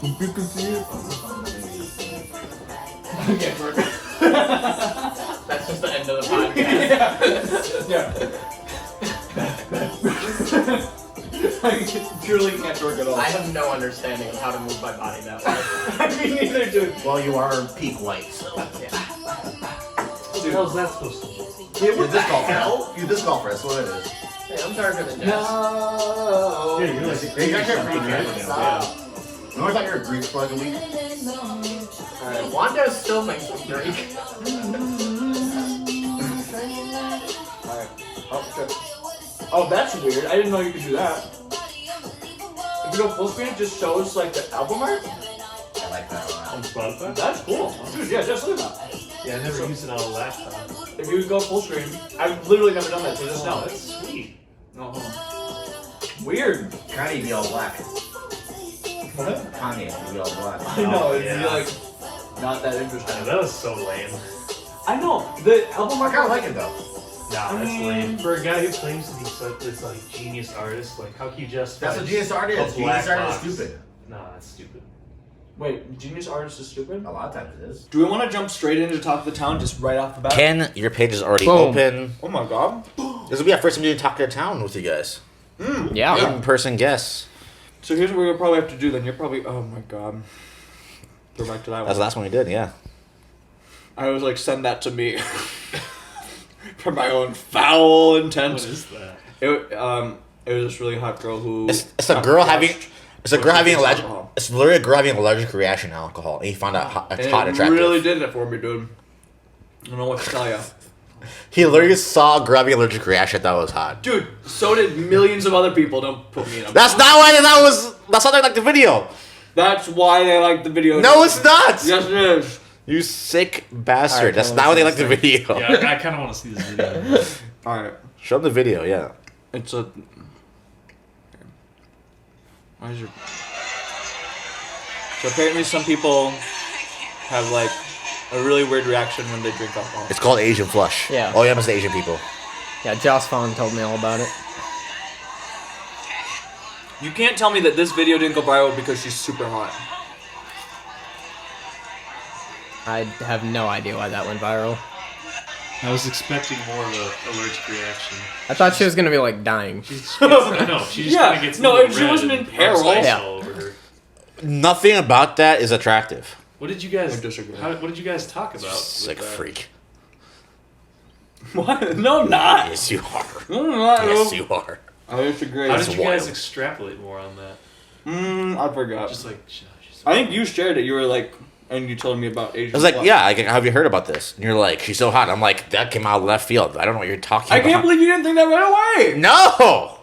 You can see it. That's just the end of the podcast. Yeah. I purely can't work at all. I have no understanding of how to move my body that way. I mean, neither do. Well, you are peak white, so. Yeah. What the hell's that supposed to be? You're disc golfer. You're disc golfer, that's what it is. Hey, I'm darker than Jess. No. Yeah, you're like You guys are pretty good. Stop. I thought you were Greek for like a week. Alright, Wanda still makes me Greek. Alright. Oh, shit. Oh, that's weird. I didn't know you could do that. If you go full screen, it just shows like the album art. I like that a On lot. Spotify? That's cool. Dude, yeah, just look at that. Yeah, I never used it on a laptop. If you go full screen, I've literally never done that, so just now. That's sweet. No, hold on. Weird. Kanye be all black. What? Kanye be all black. I know, it'd yeah. be like not that I know, interesting. that was so lame. I know, the album I art. kind of like it though. Nah, that's mean- lame. For a guy who claims to be such this like genius artist, like how can you just That's what genius art is. Genius art is stupid. Nah, that's stupid. Wait, genius artist is stupid? A lot of times it is. Do we want to jump straight into Talk of the Town just right off the bat? Ken, your page is already Boom. open. Oh my god. This will be our first time doing Talk to the Town with you guys. Yeah. In-person guests. So here's what we'll probably have to do then. You're probably, oh my god. Go back to that That's one. the last one we did, yeah. I was like, send that to me. For my own foul intent. What is that? It was this really hot girl who. It's a girl having... It's a girl having an allergic... alcohol. It's literally a girl having an allergic reaction to alcohol. And he found out it's And hot and it attractive. really did it for me, dude. I don't know what to tell you. He literally saw a girl having an allergic reaction that was hot. Dude, so did millions of other people. Don't put me in a That's not why that was... That's not like the video. That's why they like the video. No, it's not! Yes, it is. You sick bastard. Alright, That's I not wanna why they see like the this video. Yeah, I kind of want to see this video. Alright. Show them the video, yeah. It's a. Where's your. So apparently some people have like a really weird reaction when they drink alcohol. It's called Asian Flush. Yeah. Oh, yeah, it's the Asian people. Yeah, Joss Fawn told me all about it. You can't tell me that this video didn't go viral because she's super hot. I have no idea why that went viral. I was expecting more of an allergic reaction. I thought she was gonna be like dying. She just gets, no, she just Yeah, kind of gets no, a little she red wasn't and in peril. rubs ice Yeah. all over her. Nothing about that is attractive. What did you guys? I disagree. What did you guys talk about? Sick with that? freak. What? No, I'm not. Yes, you are. No, I'm not. Yes, you are. I disagree. How That's did you guys wild. extrapolate more on that? I forgot. Just like, she's I think you shared it. You were like, and you told me about Asian. I was like, Flush. yeah, have you heard about this? And you're like, she's so hot. I'm like, that came out of left field. I don't know what you're talking I about. can't believe you didn't think that right away. No!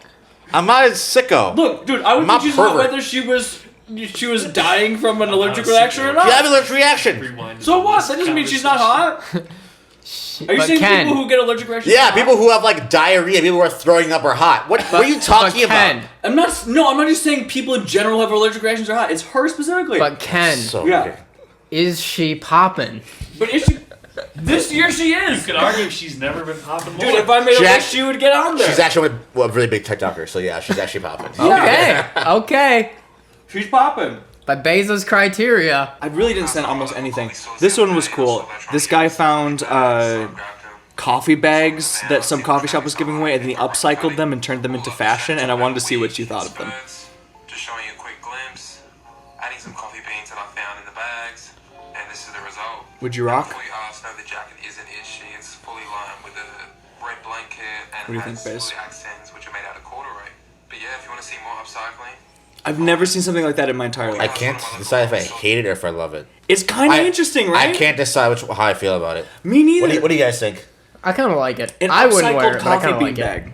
I'm not a sicko. Look, dude, I would I'm think not she's not pervert. whether she was dying from an allergic not a reaction or secret. You not. have an allergic reaction. rewind. So to what? this That doesn't mean she's not conversation. hot. Are you But saying Ken, people who get allergic reactions? Yeah, are people hot? who have like diarrhea, people who are throwing up are hot. What are you talking but Ken, about? I'm not. No, I'm not just saying people in general have allergic reactions are hot. It's her specifically. But Ken, So Yeah. weird. is she popping? But is she? This year she You is. could argue she's never been popping more. Dude, if I made a Jack- list, she would get on there. She's actually a really big TikToker, so yeah, she's actually popping. Okay, okay. She's popping. By Baeza's criteria. I really didn't send almost anything. This one was cool. This guy found coffee bags that some coffee shop was giving away, and then he upcycled them and turned them into fashion, and I wanted to see what you thought of them. Just showing you a quick glimpse. Adding some coffee beans that I found in the bags, and this is the result. Would you rock? Before you ask, no, the jacket isn't itchy. It's fully lined with a red blanket and What do you has think, Baez? blue accents, which are made out of corduroy. But yeah, if you want to see more upcycling, I've never seen something like that in my entire I life. can't decide if I hate it or if I love it. It's kind of interesting, right? I can't decide how I feel about it. Me neither. What do you guys think? I kind of like it. An I wouldn't wear upcycled it, but I coffee kind of bean like it. bag.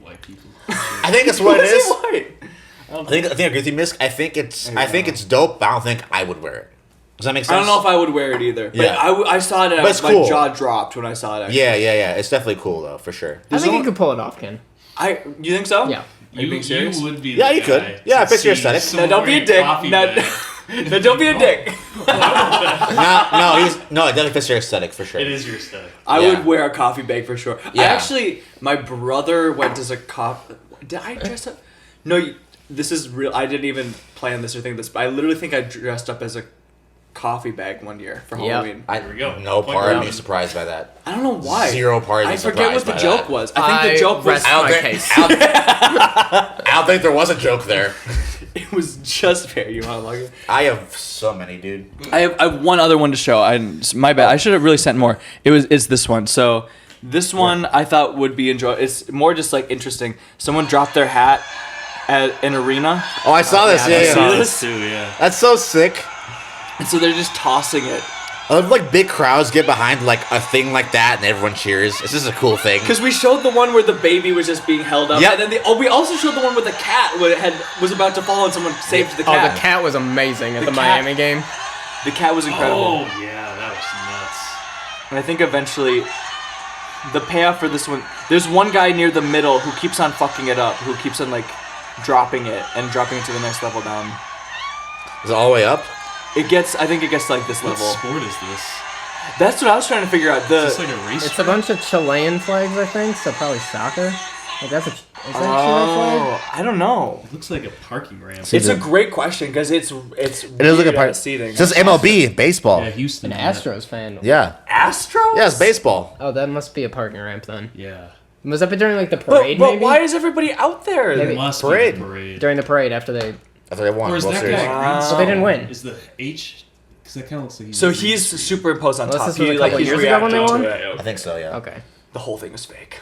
White people. I think that's what it Why is. white? I think I agree with you, Misk. I think it's dope, but I don't think I would wear it. Does that make sense? I don't know if I would wear it either. But Yeah. I saw it and But it's my cool. jaw dropped when I saw it. Actually. Yeah. It's definitely cool though, for sure. I think you could pull it off, Ken. You think so? Yeah. Are you being serious? You would be. Yeah, the you could. guy Yeah, to I fix your see aesthetic. someone Now don't be a wearing dick. coffee Now, bag. now don't be a dick. It definitely fits your aesthetic for sure. It is your aesthetic. I Yeah. would wear a coffee bag for sure. Yeah. My brother went as a coffee. Did I dress up? No, this is real. I didn't even plan this or think this, but I literally think I dressed up as a coffee bag one year for Yep. Halloween. There we go. No Point part of out. me surprised by that. I don't know why. Zero part of me I forget what surprised the by joke that. was. I think the joke was. rest my case. I don't think there was a joke there. It was just fair. You want to log it? I have so many, dude. I have one other one to show. My bad. I should have really sent more. It's this one. So this one I thought would be enjoyable. It's more just like interesting. Someone dropped their hat at an arena, Oh, I saw this. yeah, Yeah, I yeah. saw See this too, yeah. That's so sick. and so they're just tossing it. I love like big crowds get behind like a thing like that and everyone cheers. It's just a cool thing. Because we showed the one where the baby was just being held up, Yep. and then we also showed the one where the cat was about to fall and someone saved the Oh, cat. the cat was amazing at The the cat- Miami game. The cat was incredible. Oh, yeah, that was nuts. And I think eventually, the payoff for this one, there's one guy near the middle who keeps on fucking it up, who keeps on like dropping it to the next level down. Is it all the way up? I think it gets to like this What level. sport is this? That's what I was trying to figure out. Is this like a race? It's a bunch of Chilean flags, I think, so probably soccer. Like that's is that a Chile flag? Oh, I don't know. It looks like a parking ramp. It's a great question because it's It is like a part. seating. It says MLB baseball. Yeah, Houston. An Astros fan. Yeah. Astros? Yeah, it's baseball. Oh, that must be a parking ramp then. Yeah. Was that during like the But parade? maybe? why is everybody out there? Maybe- It must Parade. be the parade. During the parade after they? After they won Or is World that Series. guy So they didn't win. Is the H? Because that kind of looks like So he's superimposed on Unless top. this was a couple he's years ago when they reacting won? to it. I think so. Yeah. Okay. The whole thing is fake.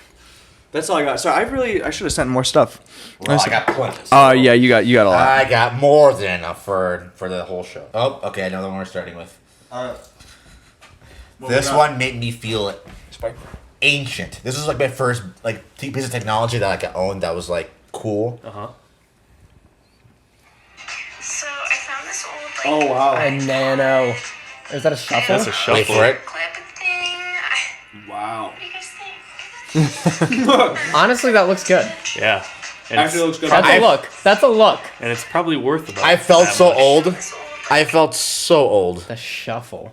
That's all I got. So I should have sent more stuff. Well, I got plenty. Yeah, you got a lot. I got more than enough for the whole show. Oh, okay. I know the one we're starting with. This one made me feel ancient. This was like my first like piece of technology that like, I owned that was like cool. Uh-huh. So I found this old like Oh wow. A nano. Is that a shuffle? That's a shuffle. Wait for it. clip thing. Wow. What do you guys think? Honestly, that looks good. Yeah. And Actually, it looks good. That's a look. That's a look. and it's probably worth about I felt that so much. old. This old I felt so old. The shuffle.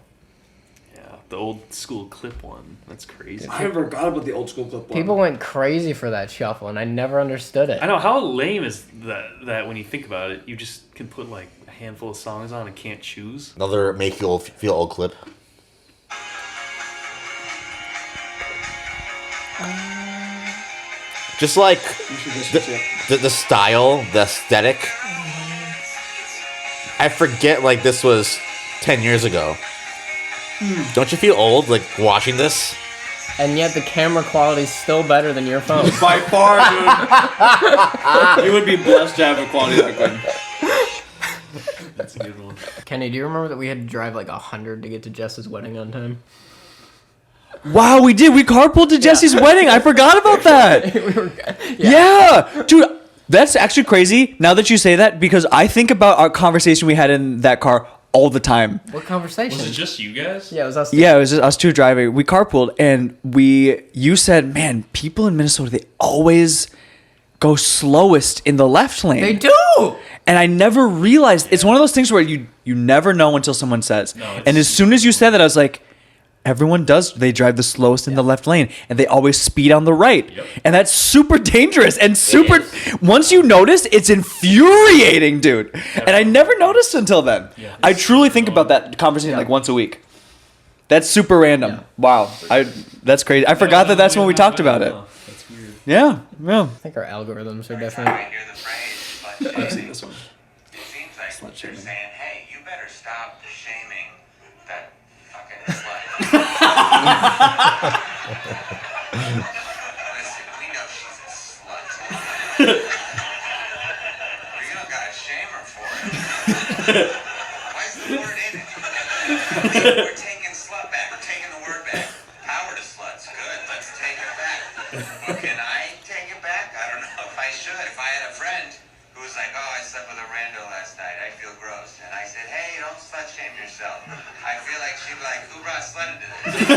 Yeah, the old school clip one. That's crazy. I forgot about the old school clip one. People went crazy for that shuffle, and I never understood it. I know, how lame is that when you think about it? You just can put like a handful of songs on and can't choose. Another make you feel old clip. Just like the style, the aesthetic. I forget like this was 10 years ago. Don't you feel old like watching this? And yet the camera quality is still better than your phone. By far, dude. You would be blessed to have a quality that good. That's a good one. Kenny, do you remember that we had to drive like 100 to get to Jess's wedding on time? Wow, we did. We carpooled to Jesse's wedding. I forgot about that. Yeah, dude. That's actually crazy now that you say that because I think about our conversation we had in that car all the time. What conversation? Was it just you guys? Yeah, it was us. Yeah, it was just us two driving. We carpooled and you said, man, people in Minnesota, they always go slowest in the left lane. They do! And I never realized, it's one of those things where you never know until someone says. And as soon as you said that, I was like, everyone does. They drive the slowest in the left lane, and they always speed on the right. Yep. And that's super dangerous and super. Once you notice, it's infuriating, dude. And I never noticed until then. Yeah. I truly think about that conversation like once a week. That's super random. Yeah. Wow, that's crazy. I forgot that that's when we talked about it. That's weird. Yeah, yeah. I think our algorithms are Every different. time I hear the phrase slut I've seen shaming, this one. it seems like Slut they're shaming. saying, hey, you better stop shaming that fucking slut. Listen, we know she's a slut. But you don't gotta shame her for it. Why's the word in it? We're taking slut back. We're taking the word back. Power to sluts. Good. Let's take it back. Well, can I take it back? I don't know if I should. If I had a friend who was like, oh, I slept with a rando last night. I feel gross. And I said, hey, don't slut shame yourself. I feel like she'd be like, who brought slut into this? If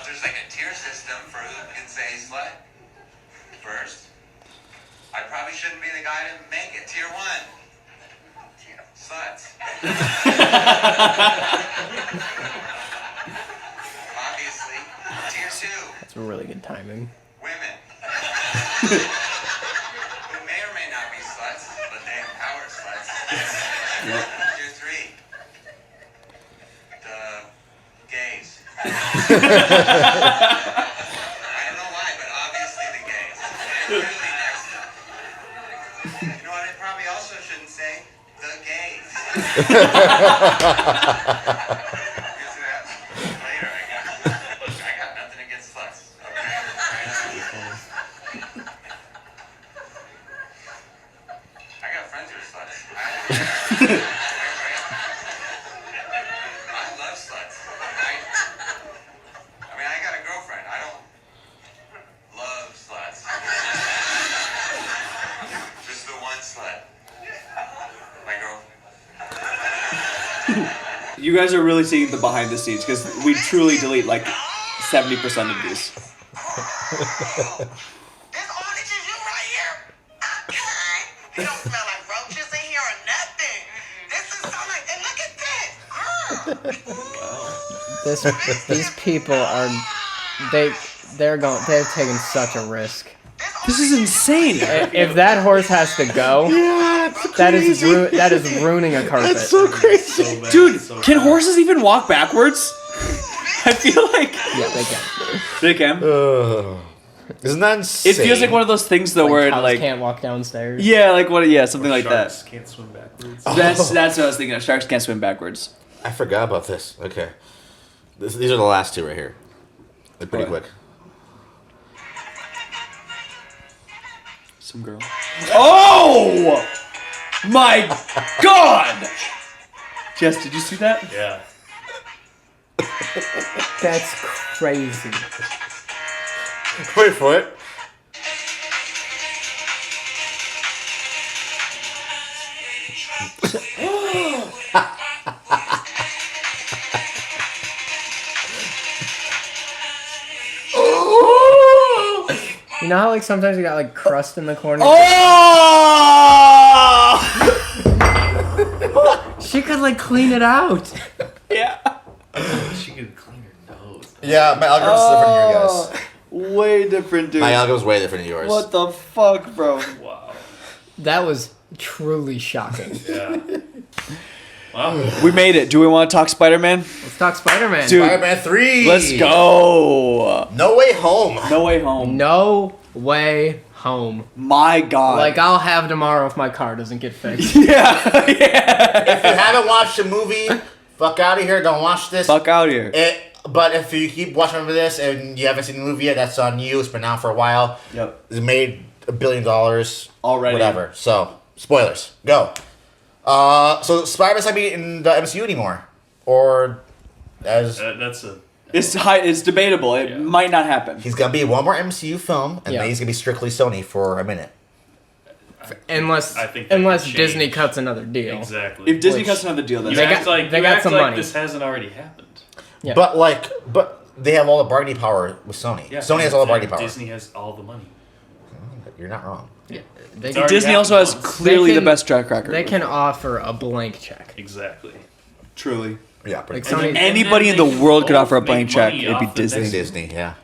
there's like a tier system for who can say slut first, I probably shouldn't be the guy to make it. Tier 1. Sluts. Obviously. Tier 2. That's really good timing. Women. Who may or may not be sluts. Tier 3. The gays. I don't know why, but obviously the gays. And really next. You know what I probably also shouldn't say? The gays. Get to that later, I guess. Look, I got nothing against sluts. Okay? I got friends who are sluts. I love sluts. I mean, I got a girlfriend. I don't love sluts. Just the one slut. My girlfriend. You guys are really seeing the behind the scenes because we truly delete like 70% of these. This orange is you right here. Okay. It don't smell like roaches in here or nothing. This is so nice. And look at this. These people are they're taking such a risk. This is insane. If that horse has to go, that is ruining a carpet. That's so crazy. So bad, Dude, so can bad. horses even walk backwards? I feel like Yeah, they can. they can. Isn't that insane? It feels like one of those things though where it, cows like can't walk downstairs. yeah, like what? Yeah, something like that. Sharks can't swim backwards. That's what I was thinking of. Sharks can't swim backwards. I forgot about this. Okay. These are the last two right here. They're pretty What? quick. Some girl. Oh my God! Jess, did you see that? Yeah. That's crazy. Wait for it. You know how like sometimes you got like crust in the corner? Oh! She could like clean it out. Yeah. She could clean her nose. Yeah, my algorithm's different than yours, guys. Way different, dude. My algorithm's way different than yours. What the fuck, bro? Wow. That was truly shocking. Yeah. Wow. We made it. Do we want to talk Spider-Man? Let's talk Spider-Man. Dude. Spider-Man 3! Let's go. No Way Home! No Way Home. No way home. My God. Like I'll have tomorrow if my car doesn't get fixed. yeah. If you haven't watched the movie, fuck out of here, don't watch this. Fuck out here. But if you keep watching this and you haven't seen the movie yet, that's on you. It's been out for a while. Yep. It's made $1 billion. Already. Whatever. So, spoilers. Go. So Spider-Man's not be in the MCU anymore. Or as... That's a. It's debatable. It Yeah. might not happen. He's going to be in one more MCU film, and Yeah. then he's going to be strictly Sony for a minute. Unless I think that unless could Disney change. cuts another deal. Exactly. If Disney Which- cuts another deal, that's you They act got- like they you got act some like money. this hasn't already happened. Yeah. But they have all the bargaining power with Sony. Yeah. Sony has all the bargaining power. Disney has all the money. You're not wrong. They, It's already Disney also has happened once. clearly They can- the best track record. they can offer a blank check. Exactly. Truly. Yeah, pretty Like much. Sony- Anybody in And then the they world could both offer a make blank check. money It'd be off the Disney. next- Disney, yeah.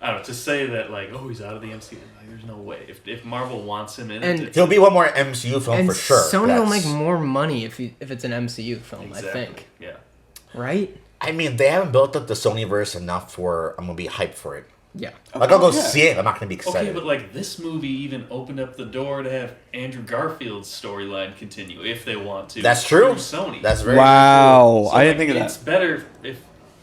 I don't know, to say that like, oh, he's out of the MCU, like, there's no way. If Marvel wants him in And- it, He'll be one more MCU film And for sure. Sony will That's- make more money if it's an MCU film. exactly. I think. Yeah. Right? I mean, they haven't built up the Sonyverse enough where I'm gonna be hyped for it. Yeah. Like I'll go yeah. see it. I'm not gonna be excited. Okay, but like this movie even opened up the door to have Andrew Garfield's storyline continue if they want to. That's true. Through Sony. That's very Wow. So, I like, didn't think of It's that. better if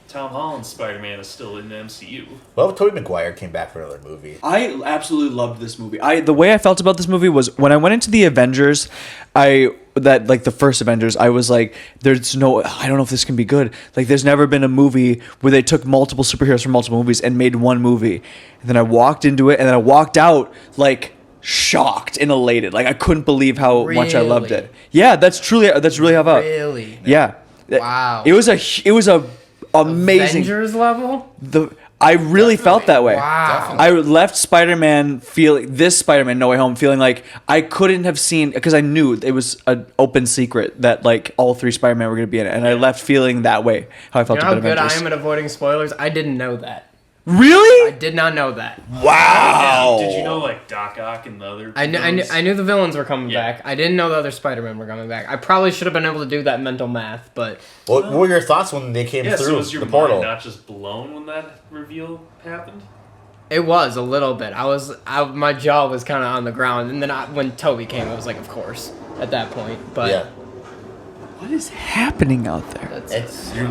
Tom Holland's Spider-Man is still in the MCU. Well, Tobey Maguire came back for another movie. I absolutely loved this movie. The way I felt about this movie was when I went into the Avengers, the first Avengers, I was like, I don't know if this can be good. Like, there's never been a movie where they took multiple superheroes from multiple movies and made one movie. And then I walked into it, and then I walked out like shocked and elated. Like, I couldn't believe how much I loved Really? it. Yeah, that's really how I felt. Really? Yeah. Wow. It was a amazing. Avengers level? I really felt that way. Wow. I left Spider-Man this Spider-Man No Way Home feeling like I couldn't have seen, because I knew it was an open secret that like all three Spider-Man were going to be in it, and I left feeling that way how I felt You know how about good I Avengers. am at avoiding spoilers? I didn't know that. Really? I did not know that. Wow. Did you know like Doc Ock and the other? I knew the villains were coming Yeah. back. I didn't know the other Spider-Man were coming back. I probably should have been able to do that mental math, but What were your thoughts when they came Yeah, through so was your the mind portal? not just blown when that reveal happened? it was a little bit. My jaw was kind of on the ground, and then when Toby came, I was like, of course, at that point. But Yeah. What is happening out there? that's It's your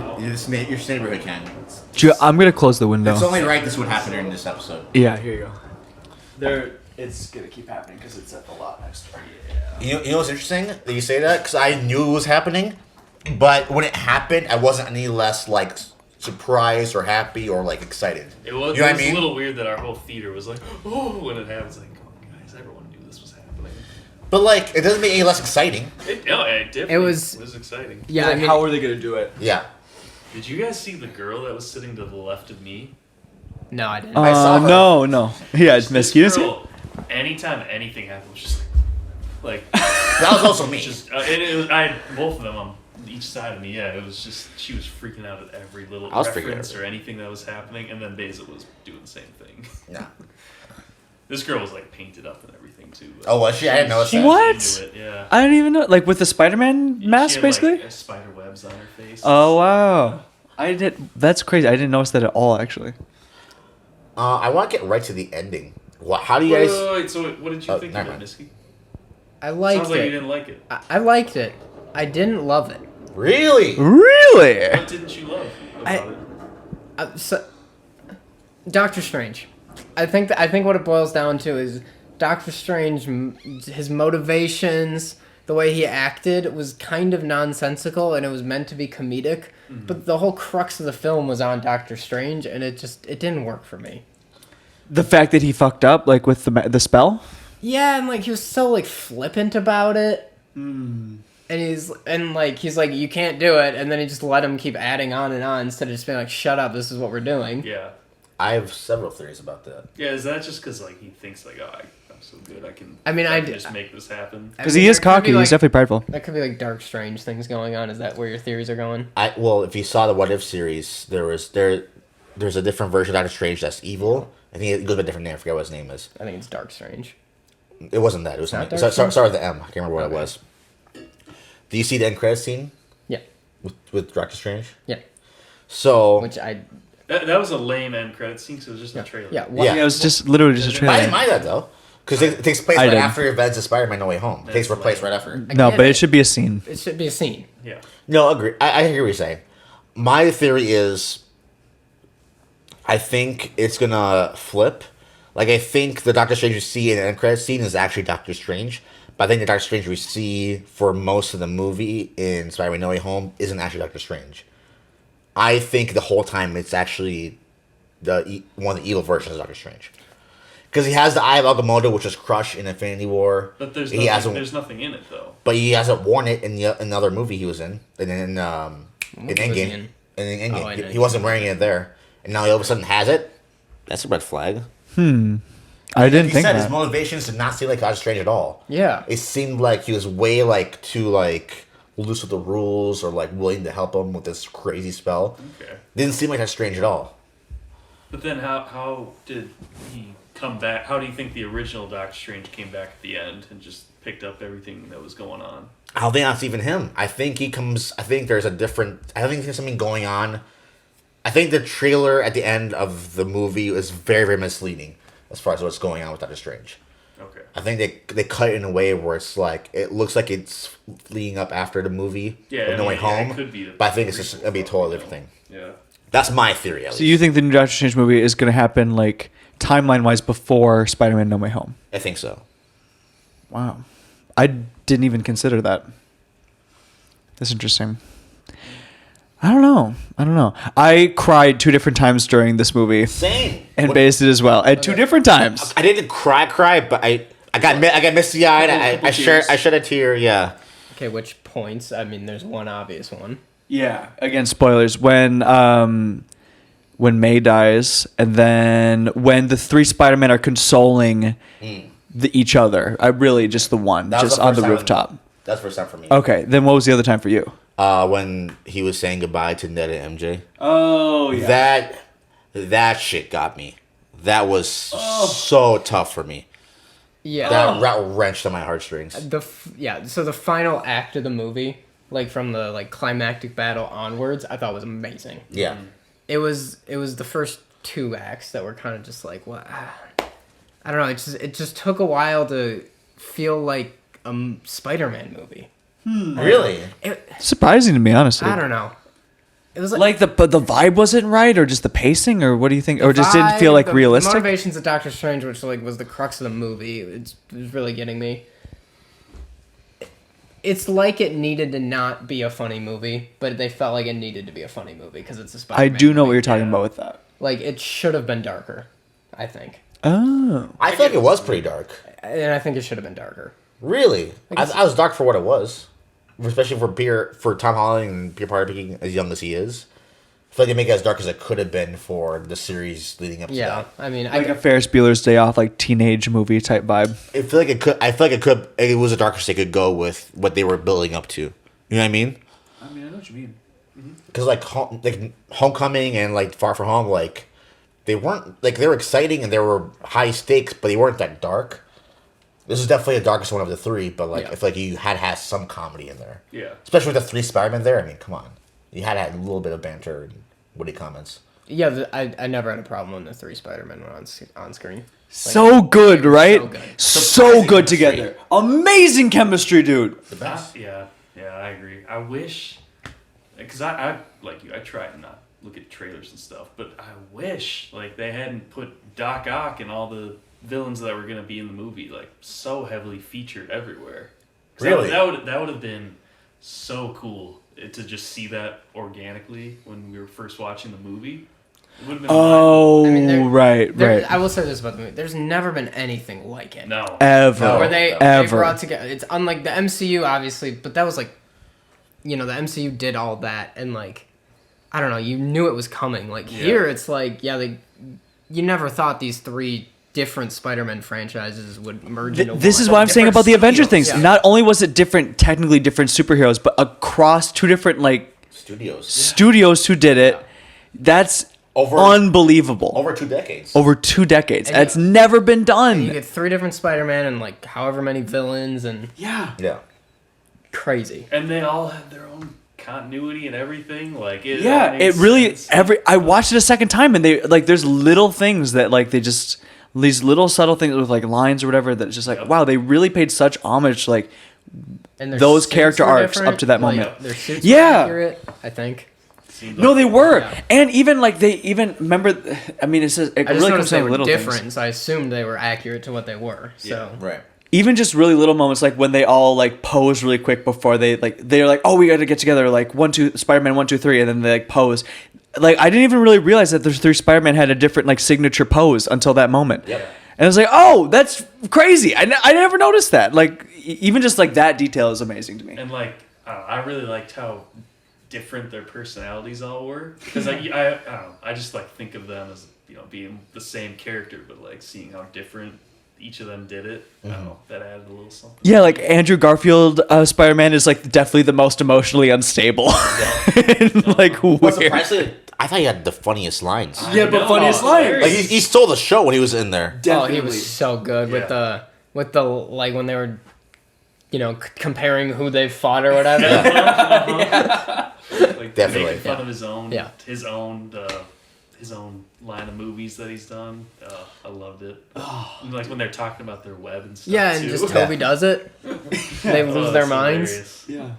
neighborhood, Ken. I'm gonna close the window. It's only right this would happen during this episode. Yeah, here you go. It's gonna keep happening because it's at the lot next door. You know what's interesting that you say that? Because I knew it was happening, but when it happened, I wasn't any less like surprised or happy or like excited. It was, You know what it I was mean? a little weird that our whole theater was like, oh, when it happens, like, come on, guys, everyone knew this was happening. But like, it doesn't make it any less exciting. It definitely was- exciting. yeah. I mean, how are they gonna do it? Yeah. Did you guys see the girl that was sitting to the left of me? no, I didn't. I saw her. No. Yeah, it's Miske. You didn't see it? Girl, anytime anything happened, was just like, That was also me. just it was, I had both of them on each side of me. Yeah, it was just she was freaking out at every little I was freaking reference out. or anything that was happening, and then Baeza was doing the same thing. Yeah. This girl was like painted up and everything too. Oh, was she? I didn't notice She that. was What? into it, yeah. I didn't even know. Like with the Spider-Man mask, She had, basically. like, spider webs on her face. Oh wow. I did. That's crazy. I didn't notice that at all, actually. I want to get right to the ending. How do you Wait, guys? wait, wait, so what did you Oh, think never of it, mind. Miske? I liked Sounds like you it. didn't like it. I liked it. I didn't love it. Really? Really? What didn't you love about it? So, Doctor Strange. I think what it boils down to is Doctor Strange. His motivations, the way he acted, was kind of nonsensical, and it was meant to be comedic. But the whole crux of the film was on Doctor Strange, and it didn't work for me. The fact that he fucked up, like with the spell. Yeah, and like he was so like flippant about it. And he's like you can't do it, and then he just let him keep adding on and on instead of just being like, shut up, this is what we're doing. Yeah. I have several theories about that. Yeah, is that just because like he thinks like, oh, I'm so good, I can just make this happen? Because he is there could be, cocky. He's definitely prideful. That could be like Dark Strange things going on. Is that where your theories are going? Well, if you saw the What If series, there's a different version of Doctor Strange that's evil. I think it goes by a different name. I forget what his name is. I think it's Dark Strange. It wasn't that. It was Not something. Dark Sorry, with the M. I can't remember what it was. Do you see the end credit scene Yeah, with Doctor Strange? yeah. So Which I That was a lame end credit scene, so it was just a trailer. yeah. Yeah. Yeah, it was just literally just a I trailer. didn't mind that though, because it takes place I right didn't. after events of Spider-Man: No Way Home. It takes place right after. No, get but it. it should be a scene. It should be a scene. Yeah. No, agree. I hear what you're saying. My theory is, I think it's gonna flip. Like I think the Doctor Strange you see in the end credit scene is actually Doctor Strange, but I think the Doctor Strange we see for most of the movie in Spider-Man: No Way Home isn't actually Doctor Strange. I think the whole time it's actually one of the evil versions of Doctor Strange. Because he has the Eye of Agamotto, which was crushed in Infinity War. But there's He hasn't- nothing in it though. But he hasn't worn it in the another movie he was in, and in movie was he Endgame. in? In Endgame, Oh, in he wasn't Endgame. wearing it there, and now he all of a sudden has it. That's a red flag. I didn't He think said his that. motivations did not seem like Doctor Strange at all. Yeah. It seemed like he was way like too like loose with the rules or like willing to help him with this crazy spell. Okay. Didn't seem like Doctor Strange at all. But then how did he come back? How do you think the original Doctor Strange came back at the end and just picked up everything that was going on? I don't think that's even him. I think he comes. I think there's a different. I think there's something going on. I think the trailer at the end of the movie is very, very misleading as far as what's going on with Doctor Strange. Okay. I think they cut it in a way where it's like it looks like it's leading up after the movie Yeah, of No Way it Home, could be. but I think it's just gonna be a totally different thing. Yeah. That's my theory. At So least. you think the new Doctor Strange movie is going to happen like timeline-wise before Spider-Man: No Way Home? I think so. Wow, I didn't even consider that. That's interesting. I don't know. I cried 2 different times during this movie, Same. and Baez did as well at 2 different times. I didn't cry, but I got misty eyed. I shed a tear. Yeah. Okay, which points? I mean, there's one obvious one. Yeah. Again, spoilers. When May dies, and then when the 3 Spider-Men are consoling each other. I really just the one, That was just the on first the time rooftop. That's the first time for me. Okay, then what was the other time for you? When he was saying goodbye to Ned and MJ. Oh That shit got me. That was so tough for me. Yeah. That wrenched on my heartstrings. So the final act of the movie, like from the like climactic battle onwards, I thought was amazing. Yeah. It was the first 2 acts that were kind of just like, what? I don't know. It just took a while to feel like a Spider-Man movie. Really? Surprising to me, honestly. I don't know. It was Like the vibe wasn't right, or just the pacing, or what do you think, or just didn't feel like the realistic? motivations of Doctor Strange, which like was the crux of the movie, it was really getting me. It's like it needed to not be a funny movie, but they felt like it needed to be a funny movie because it's a I Spider-Man do know movie. what you're talking about with that. Like it should have been darker, I think, Oh, I feel like it was pretty dark. and I think it should have been darker. Really? I was dark for what it was. Especially for Tom Holland and Peter Parker being as young as he is. I feel like they make it as dark as it could have been for the series leading up to Yeah, that. I mean, like a Ferris Bueller's Day Off, like teenage movie type vibe. I feel like it was a darker state could go with what they were building up to. You know what I mean? I mean, I know what you mean. Because like Homecoming and like Far From Home, like they weren't like they were exciting and they were high stakes, but they weren't that dark. This is definitely the darkest one of the 3, but like I feel like you had some comedy in there. Yeah. Especially with the 3 Spider-Man there. I mean, come on, you had a little bit of banter and witty comments. yeah, I never had a problem when the 3 Spider-Men were on screen. So good, right? so good. So good together. Amazing chemistry, dude. The best. Yeah, I agree. I wish, because I like you, I try and not look at trailers and stuff, but I wish like they hadn't put Doc Ock and all the villains that were gonna be in the movie like so heavily featured everywhere. Really? That would have been so cool to just see that organically when we were first watching the movie. It would have been Oh, I mean, right. I will say this about the movie: there's never been anything like it. no. Ever. Where they ever. brought together. It's unlike the MCU, obviously, but that was like, the MCU did all that, and like, I don't know, you knew it was coming. Like here, it's like, you never thought these 3 different Spider-Man franchises would merge into This one. is what I'm saying Different about the Avenger studios, things. yeah. Not only was it technically different superheroes, but across 2 different studios who did it. That's unbelievable. Over 2 decades. Over 2 decades. And It's never been You done. get 3 different Spider-Man and like however many villains and Yeah. Yeah. crazy. And they all had their own continuity and everything. Like it. Yeah, all it made really sense. I watched it a second time and they like there's little things that like they just these little subtle things with like lines or whatever that just like wow, they really paid such homage to like And their those suits character were arcs different, up to that like, moment. Their suits Yeah. were accurate, I think. Seemed No, like- they were. Yeah. And even like they even remember I mean it says it I just really comes noticed they down to were little different, things. so I assumed they were accurate to what they were. So Right. Even just really little moments like when they all like pose really quick before they're like, oh, we got to get together, like 1, 2, Spider-Man 1, 2, 3, and then they like pose. Like I didn't even really realize that there's 3 Spider-Man had a different like signature pose until that moment. Yep. And I was like, oh, that's crazy. I never noticed that. Like even just like that detail is amazing to me. And like I really liked how different their personalities all were because I don't know, I just like think of them as being the same character but like seeing how different each of them did it. I don't know, that added a little something. Yeah, like Andrew Garfield Spider-Man is like definitely the most emotionally unstable. And, like But weird. surprisingly, I thought he had the funniest lines. Yeah, but funniest line. Like he stole the show when he was in there. Oh, he was so good with Yeah. the like when they were, comparing who they fought or whatever. Like Definitely. making fun of his own his own line of movies that he's done. I loved it. And, like when they're talking about their web and stuff. Yeah, and too. just Toby does it. They lose their that's minds. hilarious. Yeah.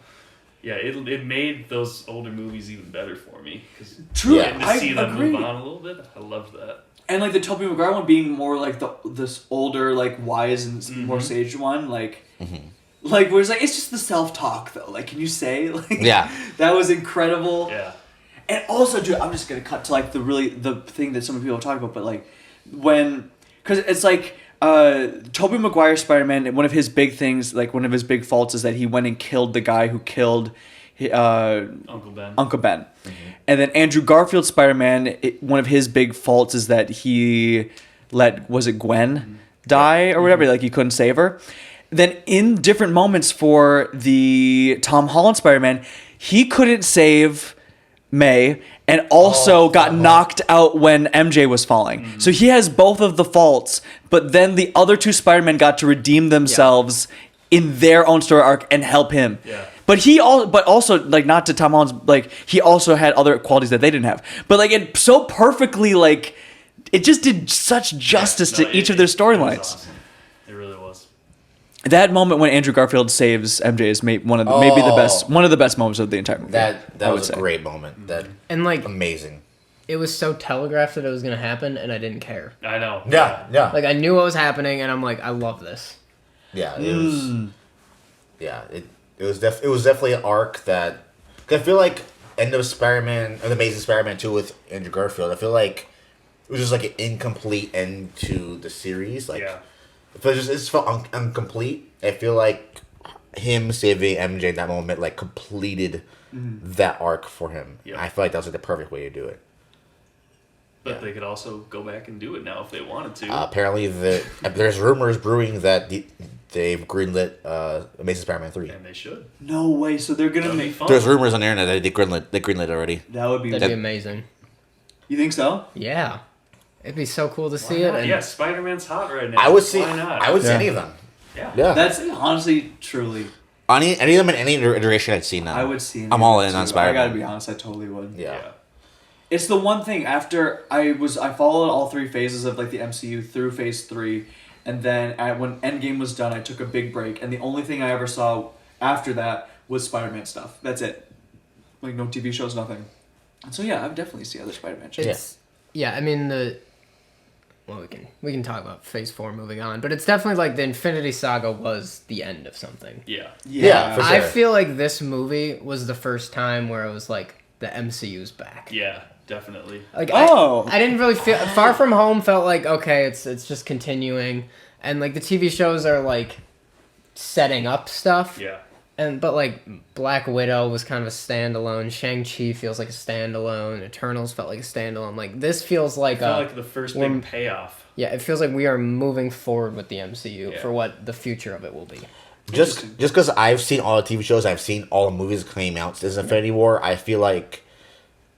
Yeah, it made those older movies even better for me because Truly, getting to I see them agree. move on a little bit. I loved that. And like the Tobey Maguire one being more like this older, like wise and more sage one, like where it's like it's just the self talk though. Like, can you say like Yeah. that was incredible. Yeah. And also, dude, I'm just gonna cut to like the thing that some people talk about, but like because it's like Tobey Maguire Spider-Man. One of his big things, like one of his big faults, is that he went and killed the guy who killed Uncle Ben. And then Andrew Garfield Spider-Man, one of his big faults is that he let, was it Gwen die or whatever? Like he couldn't save her. Then in different moments for the Tom Holland Spider-Man, he couldn't save May and also got knocked out when MJ was falling. So he has both of the faults, but then the other two Spider-Men got to redeem themselves in their own story arc and help him. Yeah. But but also, like, not to Tom Holland's, like, he also had other qualities that they didn't have. But, like, it so perfectly, like, it just did such justice to each of their storylines. Awesome. It really was. That moment when Andrew Garfield saves MJ is maybe one of the best moments of the entire movie. That I would was a say. great moment. That And like amazing. it was so telegraphed that it was gonna happen, and I didn't care. I know. Yeah. Like I knew what was happening, and I'm like, I love this. Yeah, it was. Yeah, it was definitely an arc that. 'Cause I feel like end of Spider-Man, or the Amazing Spider-Man 2 with Andrew Garfield. I feel like it was just like an incomplete end to the series. Like, it just felt incomplete. I feel like him saving MJ in that moment like completed that arc for him. Yep. I feel like that was like the perfect way to do it. But they could also go back and do it now if they wanted to. Apparently, there's rumors brewing that they've greenlit Amazing Spider-Man 3. And they should. No way. So they're gonna That'd be make. fun. There's rumors on the internet that they greenlit already. That would be. That'd be amazing. You think so? Yeah, it'd be so cool to see Why it. not? And Yeah, Spider-Man's hot right now. I would see. Why not? I would see any of them. Yeah. Yeah. That's honestly, truly. Any of them in any iteration I'd seen now. I would see. I'm all in on I Spider-Man. gotta be honest. I totally would. Yeah. It's the one thing after I followed all three phases of like the MCU through phase 3, and then when Endgame was done, I took a big break, and the only thing I ever saw after that was Spider-Man stuff. That's it. Like no TV shows, nothing. And so yeah, I would definitely see other Spider-Man shows. It's I mean we can talk about Phase 4 moving on, but it's definitely like the Infinity Saga was the end of something. Yeah. Yeah, for sure. I feel like this movie was the first time where it was like the MCU's back. Yeah, definitely. Like Oh. I didn't really feel Far From Home felt like okay, it's just continuing, and like the TV shows are like setting up stuff. Yeah. But like Black Widow was kind of a standalone. Shang-Chi feels like a standalone. Eternals felt like a standalone. Like this feels like I felt like the first big payoff. yeah, it feels like we are moving forward with the MCU Yeah. for what the future of it will be. Just because I've seen all the TV shows, I've seen all the movies coming out since Infinity War, I feel like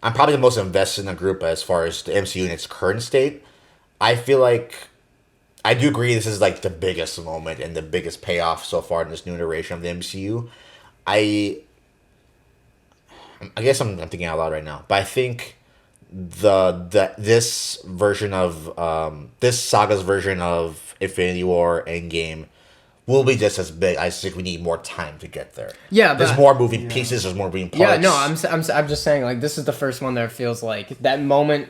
I'm probably the most invested in the group as far as the MCU in its current state. I feel like I do agree this is like the biggest moment and the biggest payoff so far in this new iteration of the MCU. I guess I'm thinking out loud right now, but I think this version of this saga's version of Infinity War Endgame will be just as big. I just think we need more time to get there. Yeah, there's but- more moving pieces. There's more moving parts. Yeah, no, I'm just saying like this is the first one that feels like that moment.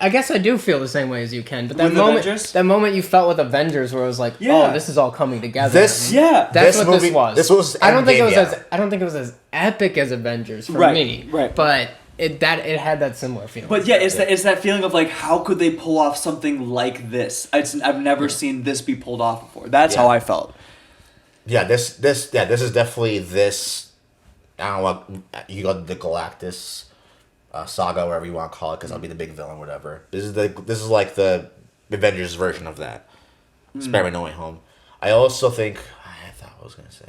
I guess I do feel the same way as you can, but that With moment, Avengers? that moment you felt with Avengers, where it was like, Yeah. oh, this is all coming together. This Yeah. That's this what movie- this was. this was I don't think it was Endgame, I don't think it was as epic as Avengers for Right, me. right. But it had that similar feeling. But yeah, it's that feeling of like, how could they pull off something like this? I've never seen this be pulled off before. That's Yeah. how I felt. Yeah, this is definitely this. I don't know what you got, the Galactus saga, whatever you want to call it, because I'll be the big villain, whatever. This is like the Avengers version of that. Spider-Man No Way Home. I also think I thought I was gonna say.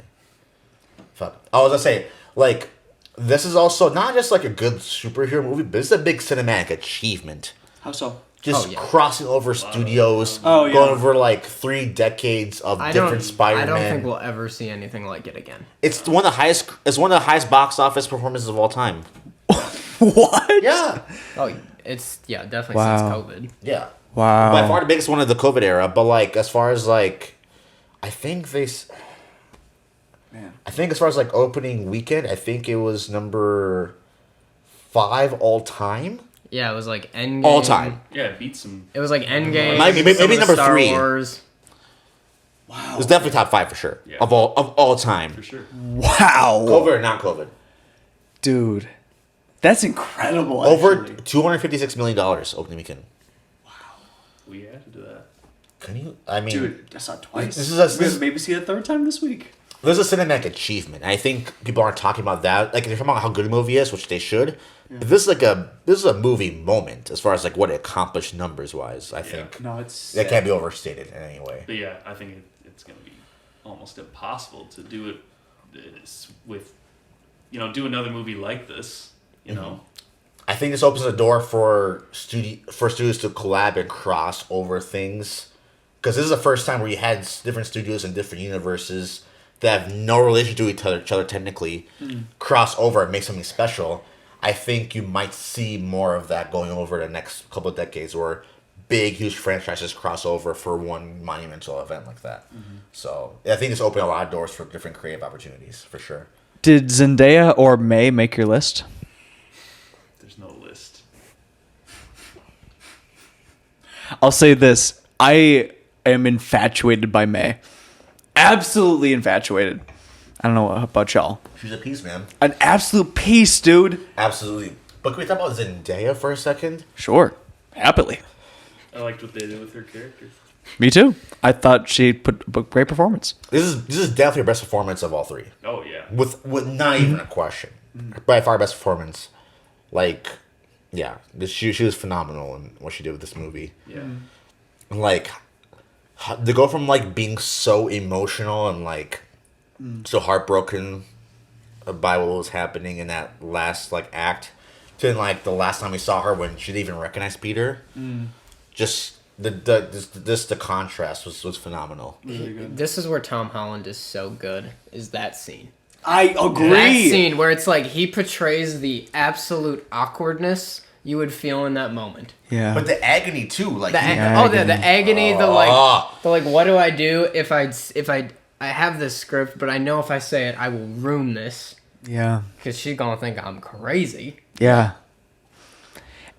Fuck. I was gonna say like this is also not just like a good superhero movie, but it's a big cinematic achievement. How so? Just Oh, yeah. crossing over studios, Oh, yeah. going over like 3 decades of different Spider-Man. I don't think we'll ever see anything like it again. It's one of the highest. It's one of the highest box office performances of all time. What? Yeah, Oh, it's definitely Wow. since COVID. yeah. Wow. By far the biggest one of the COVID era. But like as far as like, I think Man. as far as like opening weekend, I think it was number 5 all time. Yeah, it was like Endgame. All time. Yeah, it beat some. It was like Endgame. Maybe some of the number Star 3. Wars. Wow. It was definitely top 5 for sure Yeah. of all time. For sure. Wow. COVID or not COVID. Dude. That's incredible. Over actually. $256 million opening weekend. We added to that. Can you? I mean, Dude, I saw it twice. This is Maybe see it a third time this week. there's a cinematic achievement. I think people aren't talking about that. Like they're talking about how good a movie is, which they should. But this is a movie moment as far as like what it accomplished numbers wise. I think No, it's that can't be overstated in any way. But yeah, I think it's going to be almost impossible to do it with, do another movie like this, you know? I think this opens the door for studios to collab and cross over things. Because this is the first time where you had different studios and different universes that have no relation to each other technically, cross over and make something special. I think you might see more of that going over the next couple of decades, where big, huge franchises cross over for one monumental event like that. So I think it's opened a lot of doors for different creative opportunities, for sure. Did Zendaya or May make your list? There's no list. I'll say this. I am infatuated by May. Absolutely infatuated. I don't know about y'all. She's a piece, man. An absolute piece, dude. Absolutely. But can we talk about Zendaya for a second? Sure. Happily. I liked what they did with her character. Me too. I thought she put a great performance. This is definitely her best performance of all three. Oh yeah. With not even a question. By far best performance. Like, yeah. She was phenomenal in what she did with this movie. Yeah. Like, to go from like being so emotional and like so heartbroken by what was happening in that last like act to like the last time we saw her when she didn't even recognize Peter. Just the contrast was phenomenal. Really good. This is where Tom Holland is so good. Is that scene? I agree. That scene where it's like he portrays the absolute awkwardness you would feel in that moment. Yeah. But the agony too, like The agony, the like, what do I do if I have this script, but I know if I say it, I will ruin this yeah. because she's gonna think I'm crazy. Yeah.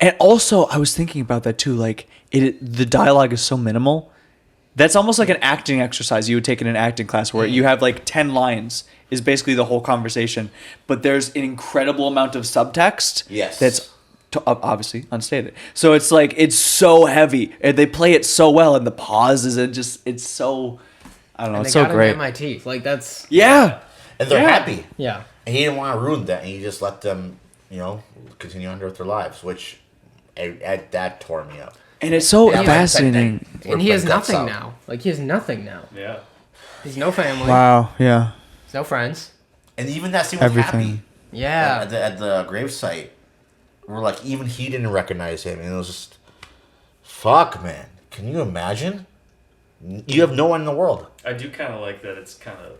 And also, I was thinking about that too. Like, the dialogue is so minimal. That's almost like an acting exercise you would take in an acting class where you have like 10 lines is basically the whole conversation. But there's an incredible amount of subtext. Yes. That's obviously unstated. So it's like, it's so heavy. And they play it so well. And the pauses, it's so, I don't know, And it's they so got great. him MIT. Like that's Yeah. and they're Yeah. happy. yeah. And he didn't want to ruin that, and he just let them, continue on with their lives, which that tore me up. And it's so Yeah, fascinating. We're And he has putting guts nothing out. now. Like he has nothing now. Yeah. He's no family. Wow. Yeah. He's no friends. And even that scene with Everything. Happy Yeah. at the gravesite, where like even he didn't recognize him, and it was just, fuck, man. Can you imagine? You have no one in the world. I do kind of like that it's kind of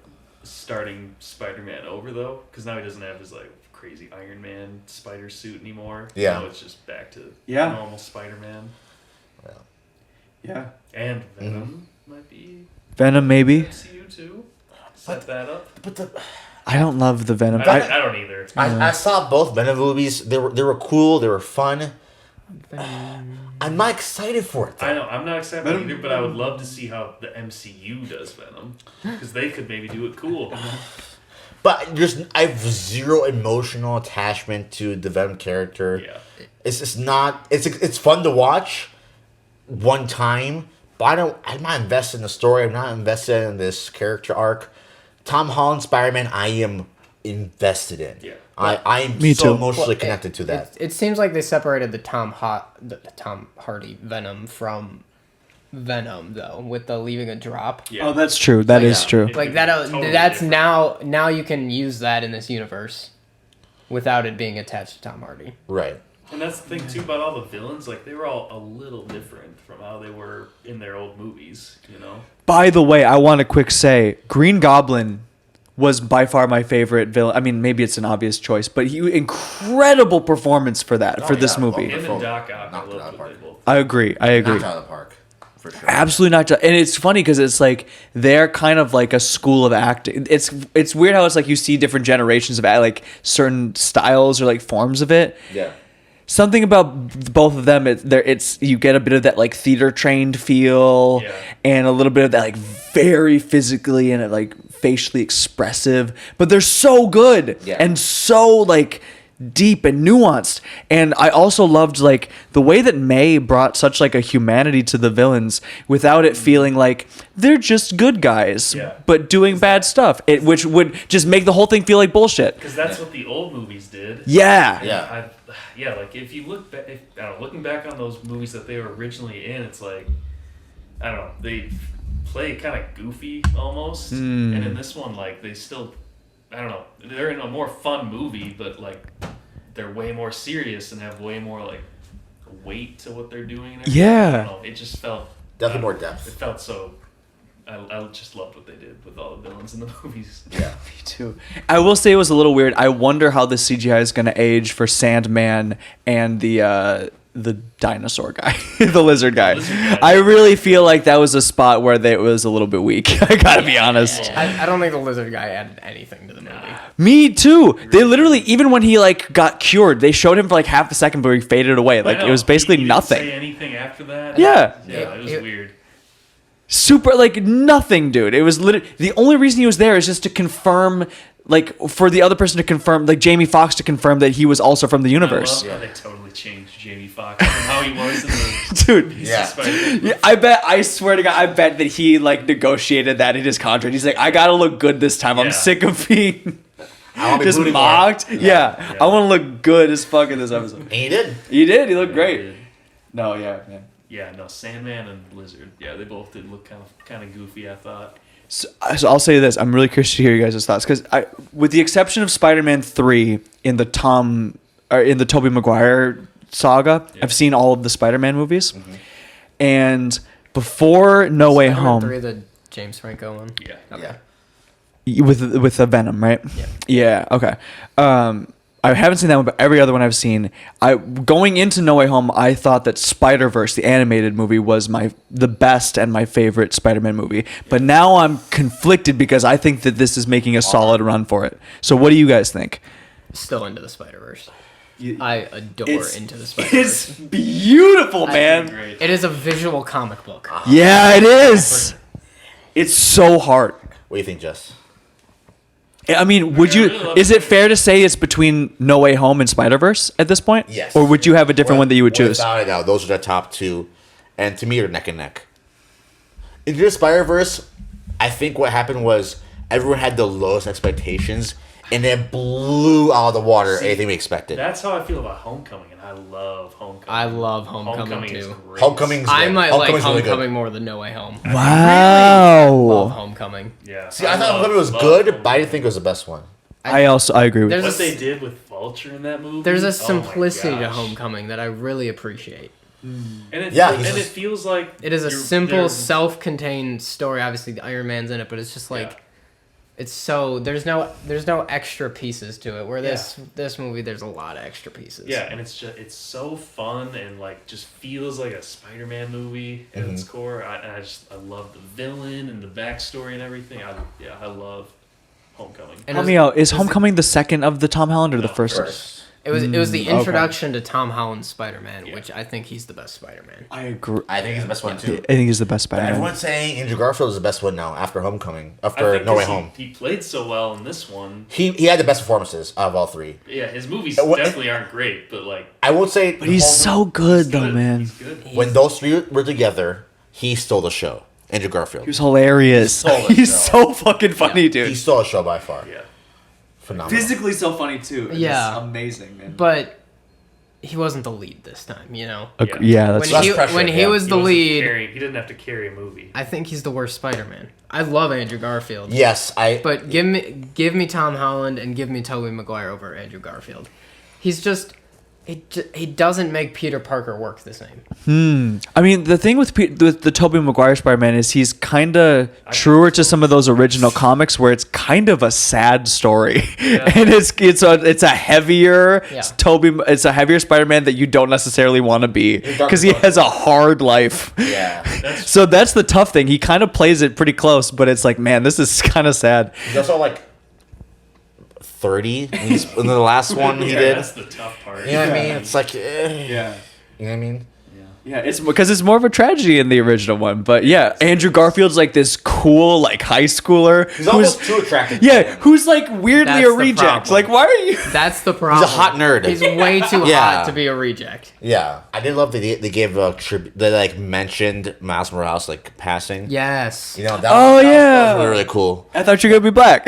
starting Spider-Man over though, because now he doesn't have his like crazy Iron Man spider suit anymore. Yeah. Now it's just back to Yeah. normal Spider-Man. Yeah. And Venom might be Venom, maybe. MCU too. Set that up. But I don't love the Venom. I don't either. I saw both Venom movies. They were cool. They were fun. I'm not excited for it, though. I know I'm not excited about either, but I would love to see how the MCU does Venom, because they could maybe do it cool. But I have zero emotional attachment to the Venom character. Yeah. It's just not. It's fun to watch one time, but I'm not invested in the story. I'm not invested in this character arc. Tom Holland Spider-Man, I am invested in. Yeah. I'm Me so too. emotionally connected to that. It seems like they separated the Tom Hardy Venom from Venom though, with the leaving a drop. Yeah. Oh, that's true. That is true. Like that. Totally That's different. now you can use that in this universe, without it being attached to Tom Hardy. Right. And that's the thing too about all the villains. Like they were all a little different from how they were in their old movies. By the way, I want to quick say Green Goblin was by far my favorite villain. I mean, maybe it's an obvious choice, but incredible performance for that, for this yeah. movie. Him and Doc Ock, I Knocked it out of loved the what they park. both. I agree. Knocked out of the park. For sure. Absolutely not. And it's funny because it's like they're kind of like a school of acting. It's weird how it's like you see different generations of like certain styles or like forms of it. Yeah. Something about both of them, it's you get a bit of that like theater trained feel, Yeah. and a little bit of that like very physically and like facially expressive. But they're so good and so like deep and nuanced. And I also loved like the way that May brought such like a humanity to the villains without it feeling like they're just good guys Yeah. but doing bad stuff. Which would just make the whole thing feel like bullshit. Because that's what the old movies did. Yeah. Yeah. Yeah, like if you look back, looking back on those movies that they were originally in, it's like, I don't know, they play kind of goofy almost, and in this one, like they still, I don't know, they're in a more fun movie, but like they're way more serious and have way more like weight to what they're doing. And Yeah. I don't know, it just felt Definitely more It depth. felt so. I just loved what they did with all the villains in the movies. Yeah. Me too. I will say it was a little weird. I wonder how the CGI is going to age for Sandman and the dinosaur guy, the lizard guy. I really feel like that was a spot where it was a little bit weak. I gotta be honest. I don't think the lizard guy added anything to the movie. Me too. They literally, even when he like got cured, they showed him for like half a second, but he faded away. Like I know, it was basically he didn't nothing. Say anything after that? Yeah. Yeah, it was weird. Super like nothing, dude. It was literally the only reason he was there is just to confirm, like for the other person to confirm, like Jamie Foxx to confirm that he was also from the universe. I love how they totally changed Jamie Foxx from how he was in the Dude. Yeah. Spider-Man. Yeah, I swear to God, I bet that he like negotiated that in his contract. He's like, I gotta look good this time. I'm Yeah. sick of being I want to be just booty more. mocked. Yeah. I want to look good as fuck in this episode. And he did. He did. He looked Yeah, great. he did. No, yeah, man. Yeah, no, Sandman and Lizard. Yeah, they both did look kind of goofy. I thought. So I'll say this: I'm really curious to hear you guys' thoughts because with the exception of Spider-Man 3 in the Tobey Maguire saga, Yeah. I've seen all of the Spider-Man movies, and before No Way Spider-Man Home 3, the James Franco one. Yeah. Yeah. with the Venom, right? Yeah. Yeah. Okay. I haven't seen that one, but every other one I've seen. Going into No Way Home, I thought that Spider-Verse, the animated movie, was the best and my favorite Spider-Man movie. But now I'm conflicted because I think that this is making a solid run for it. So what do you guys think? Still Into the Spider-Verse. I adore Into the It's Spider-Verse. beautiful, man. Great. It is a visual comic book. Yeah, it is. It's so hard. What do you think, Jess? I mean, would you? Is it fair to say it's between No Way Home and Spider-Verse at this point? Yes. Or would you have a different one that you would choose? Without a doubt, those are the top two, and to me, they're neck and neck. Into the Spider-Verse, I think what happened was everyone had the lowest expectations, and it blew out of the water anything we expected. That's how I feel about Homecoming, and I love Homecoming. I love Homecoming, is too. great. Homecoming's I good. might like Homecoming's really good. Homecoming more than No Way Home. Love Wow. Homecoming. Yeah. See, I thought love- Homecoming was love good, Homecoming. but I didn't think it was the best one. I agree with There's you. What they did with Vulture in that movie. There's oh a my simplicity to gosh. Homecoming that I really appreciate. And it, Yeah, and he's it just- feels like It is a you're- simple, they're- self-contained story. Obviously, the Iron Man's in it, but it's just like Yeah. it's so there's no extra pieces to it. Where this movie, there's a lot of extra pieces. Yeah, and it's so fun and like just feels like a Spider-Man movie at its core. I love the villain and the backstory and everything. I love Homecoming. And Help it me was, out. Is Homecoming the second of the Tom Holland or the No, first? First. it was the okay. introduction to Tom Holland's Spider-Man, Yeah. which I think he's the best Spider-Man. I agree. I think he's the best one, I too. think he's the best But Spider-Man. everyone's saying Andrew Garfield is the best one now after Homecoming, I after think No Way 'cause Home. He played so well in this one. He had the best performances out of all three. Yeah, his movies What- definitely aren't great, but like I won't say, But he's so good, though, good. man. He's good. when those three were together, he stole the show. Andrew Garfield. He was hilarious. He stole the He's show. so fucking funny, He dude. stole the show by far. Yeah. Phenomenal. Physically so funny too. It's Yeah. amazing, man. But he wasn't the lead this time, you know. Yeah, that's When less he pressure, when he yeah. was the wasn't lead, he didn't have to carry a movie. I think he's the worst Spider-Man. I love Andrew Garfield. Yes, But give me Tom Holland and give me Tobey Maguire over Andrew Garfield. He's just he doesn't make Peter Parker work the same. I mean, the thing with the Tobey Maguire Spider-Man is he's kind of truer to some of those original comics where it's kind of a sad story, and it's a heavier Yeah. it's a heavier Spider-Man that you don't necessarily want to be because he has a hard life. Yeah. So that's the tough thing. He kind of plays it pretty close, but it's like, man, this is kind of sad. He's also like 30 in the last one he Yeah, did. That's the tough part. You know what I mean? It's like, Yeah. you know what I mean? Yeah, it's because it's more of a tragedy in the original one. But yeah, Andrew Garfield's like this cool like high schooler He's almost too attractive. yeah, who's like weirdly That's a the reject. problem. Like, why are you? That's the problem. hot nerd. He's way too Yeah. hot to be a reject. Yeah. I did love that they gave a tribute. They like mentioned Miles Morales like passing. Yes. You know, Oh, that yeah. was really, really cool. I thought you were gonna be black.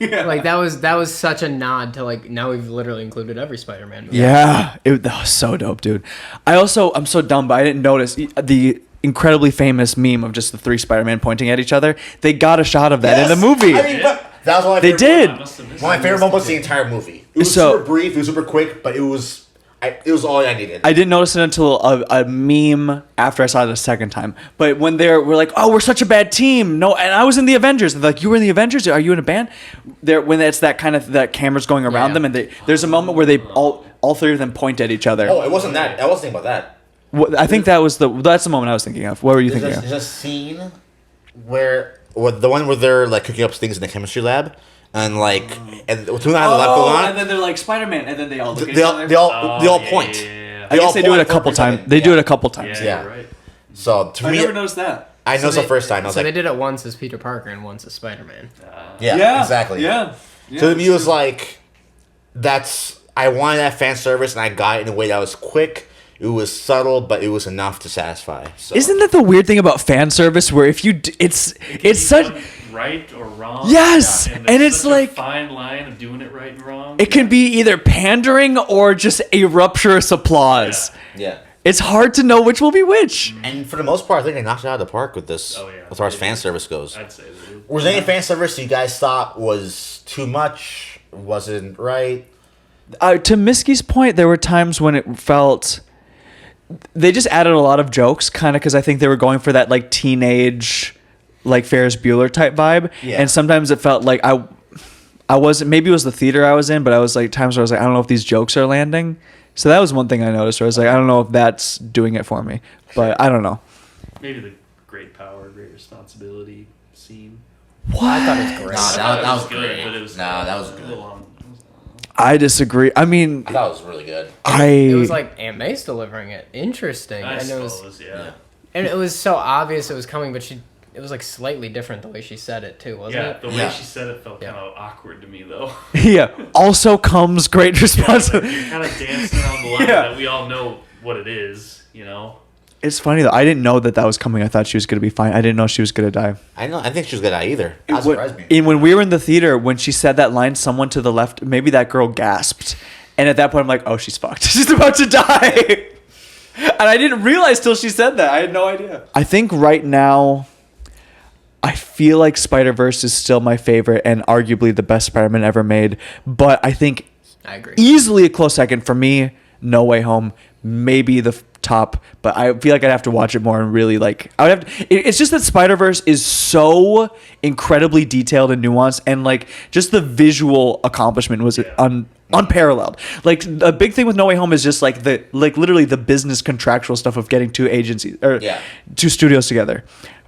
Yeah. Like that was such a nod to like now we've literally included every Spider-Man movie. Yeah, that was so dope, dude. I'm so dumb, but I didn't notice the incredibly famous meme of just the three Spider-Man pointing at each other. They got a shot of that in the movie. I mean, but that was one of my They favorite- did. I must have missed One of my it. favorite moments of the entire movie. It was So- super brief. It was super quick, but it was all I needed. I didn't notice it until a meme after I saw it a second time. But when we're like, oh, we're such a bad team. No, and I was in the Avengers. And they're like, you were in the Avengers? Are you in a band? When it's that kind of that camera's going around Yeah. them, and there's a moment where they all three of them point at each other. Oh, it wasn't that. I wasn't thinking about that. I think that's the moment I was thinking of. What were you thinking There's of? a scene where the one where they're like cooking up things in the chemistry lab, and like and two of them have the lab going on. and then they're like Spider-Man, and then they all look at They each all other. they all point. Yeah. I guess they do it a point couple for times. second. They do Yeah. it a couple times. Yeah, Yeah. you're right. So to I me, never noticed that. I noticed the first time. I was So like, they did it once as Peter Parker and once as Spider-Man. yeah, exactly. Yeah. So to me, it was like, I wanted that fan service, and I got it in a way that was quick. It was subtle, but it was enough to satisfy. So. Isn't that the weird thing about fan service? Where if you, it's such. Done right or wrong. Yes, and, and there's it's such like- a fine line of doing it right and wrong. It can be either pandering or just a rapturous applause. Yeah. It's hard to know which will be which. And for the most part, I think they knocked it out of the park with this, Oh, yeah. as far as fan service goes. I'd say that. Was there any fan service you guys thought was too much? Wasn't right? To Miski's point, there were times when it felt they just added a lot of jokes, kind of because I think they were going for that like teenage, like Ferris Bueller type vibe. Yeah. And sometimes it felt like I wasn't. Maybe it was the theater I was in, but I was like times where I was like, I don't know if these jokes are landing. So that was one thing I noticed. Where I was like, I don't know if that's doing it for me, but I don't know. Maybe the great power, great responsibility scene. I thought it was great. Nah, I that thought it was good, great. but it was Nah, that was a good. little long. I disagree. I mean, I thought it was really good. It was like Aunt May's delivering it. Interesting. I and it was suppose, yeah. and it was so obvious it was coming, but it was like slightly different the way she said it too, wasn't Yeah, it? the way Yeah. she said it felt Yeah. kind of awkward to me, though. yeah. Also comes great Like, responsibility. you're kind of dancing around the line Yeah. that we all know what it is, you know? It's funny though. I didn't know that was coming. I thought she was gonna be fine. I didn't know she was gonna die. I think she was good at either. That surprised me. And when we were in the theater, when she said that line, someone to the left, maybe that girl gasped. And at that point, I'm like, oh, she's fucked. She's about to die. And I didn't realize till she said that. I had no idea. I think right now, I feel like Spider-Verse is still my favorite and arguably the best Spider-Man ever made. But I think I agree. easily a close second for me, No Way Home, maybe the top, but I feel like I'd have to watch it more and really like I would have to, it's just that Spider-Verse is so incredibly detailed and nuanced, and like just the visual accomplishment was unparalleled. Like a big thing with No Way Home is just like literally the business contractual stuff of getting two agencies or two studios together.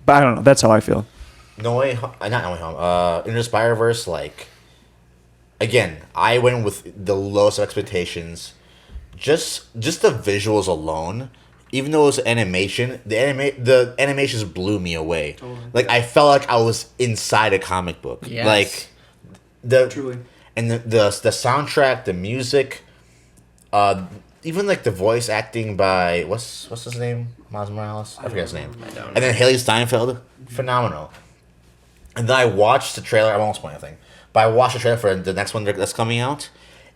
But I don't know, that's how I feel. Not No Way Home. Into the Spider-Verse, like, again, I went with the lowest of expectations. Just the visuals alone, even though it was animation, the animations blew me away. Like I felt like I was inside a comic book. Yes. Like the Truly. and the soundtrack, the music, even like the voice acting by what's his name? Miles Morales? I forget his name. And then Haley Steinfeld, phenomenal. And then I watched the trailer. I won't spoil anything, but I watched the trailer for the next one that's coming out,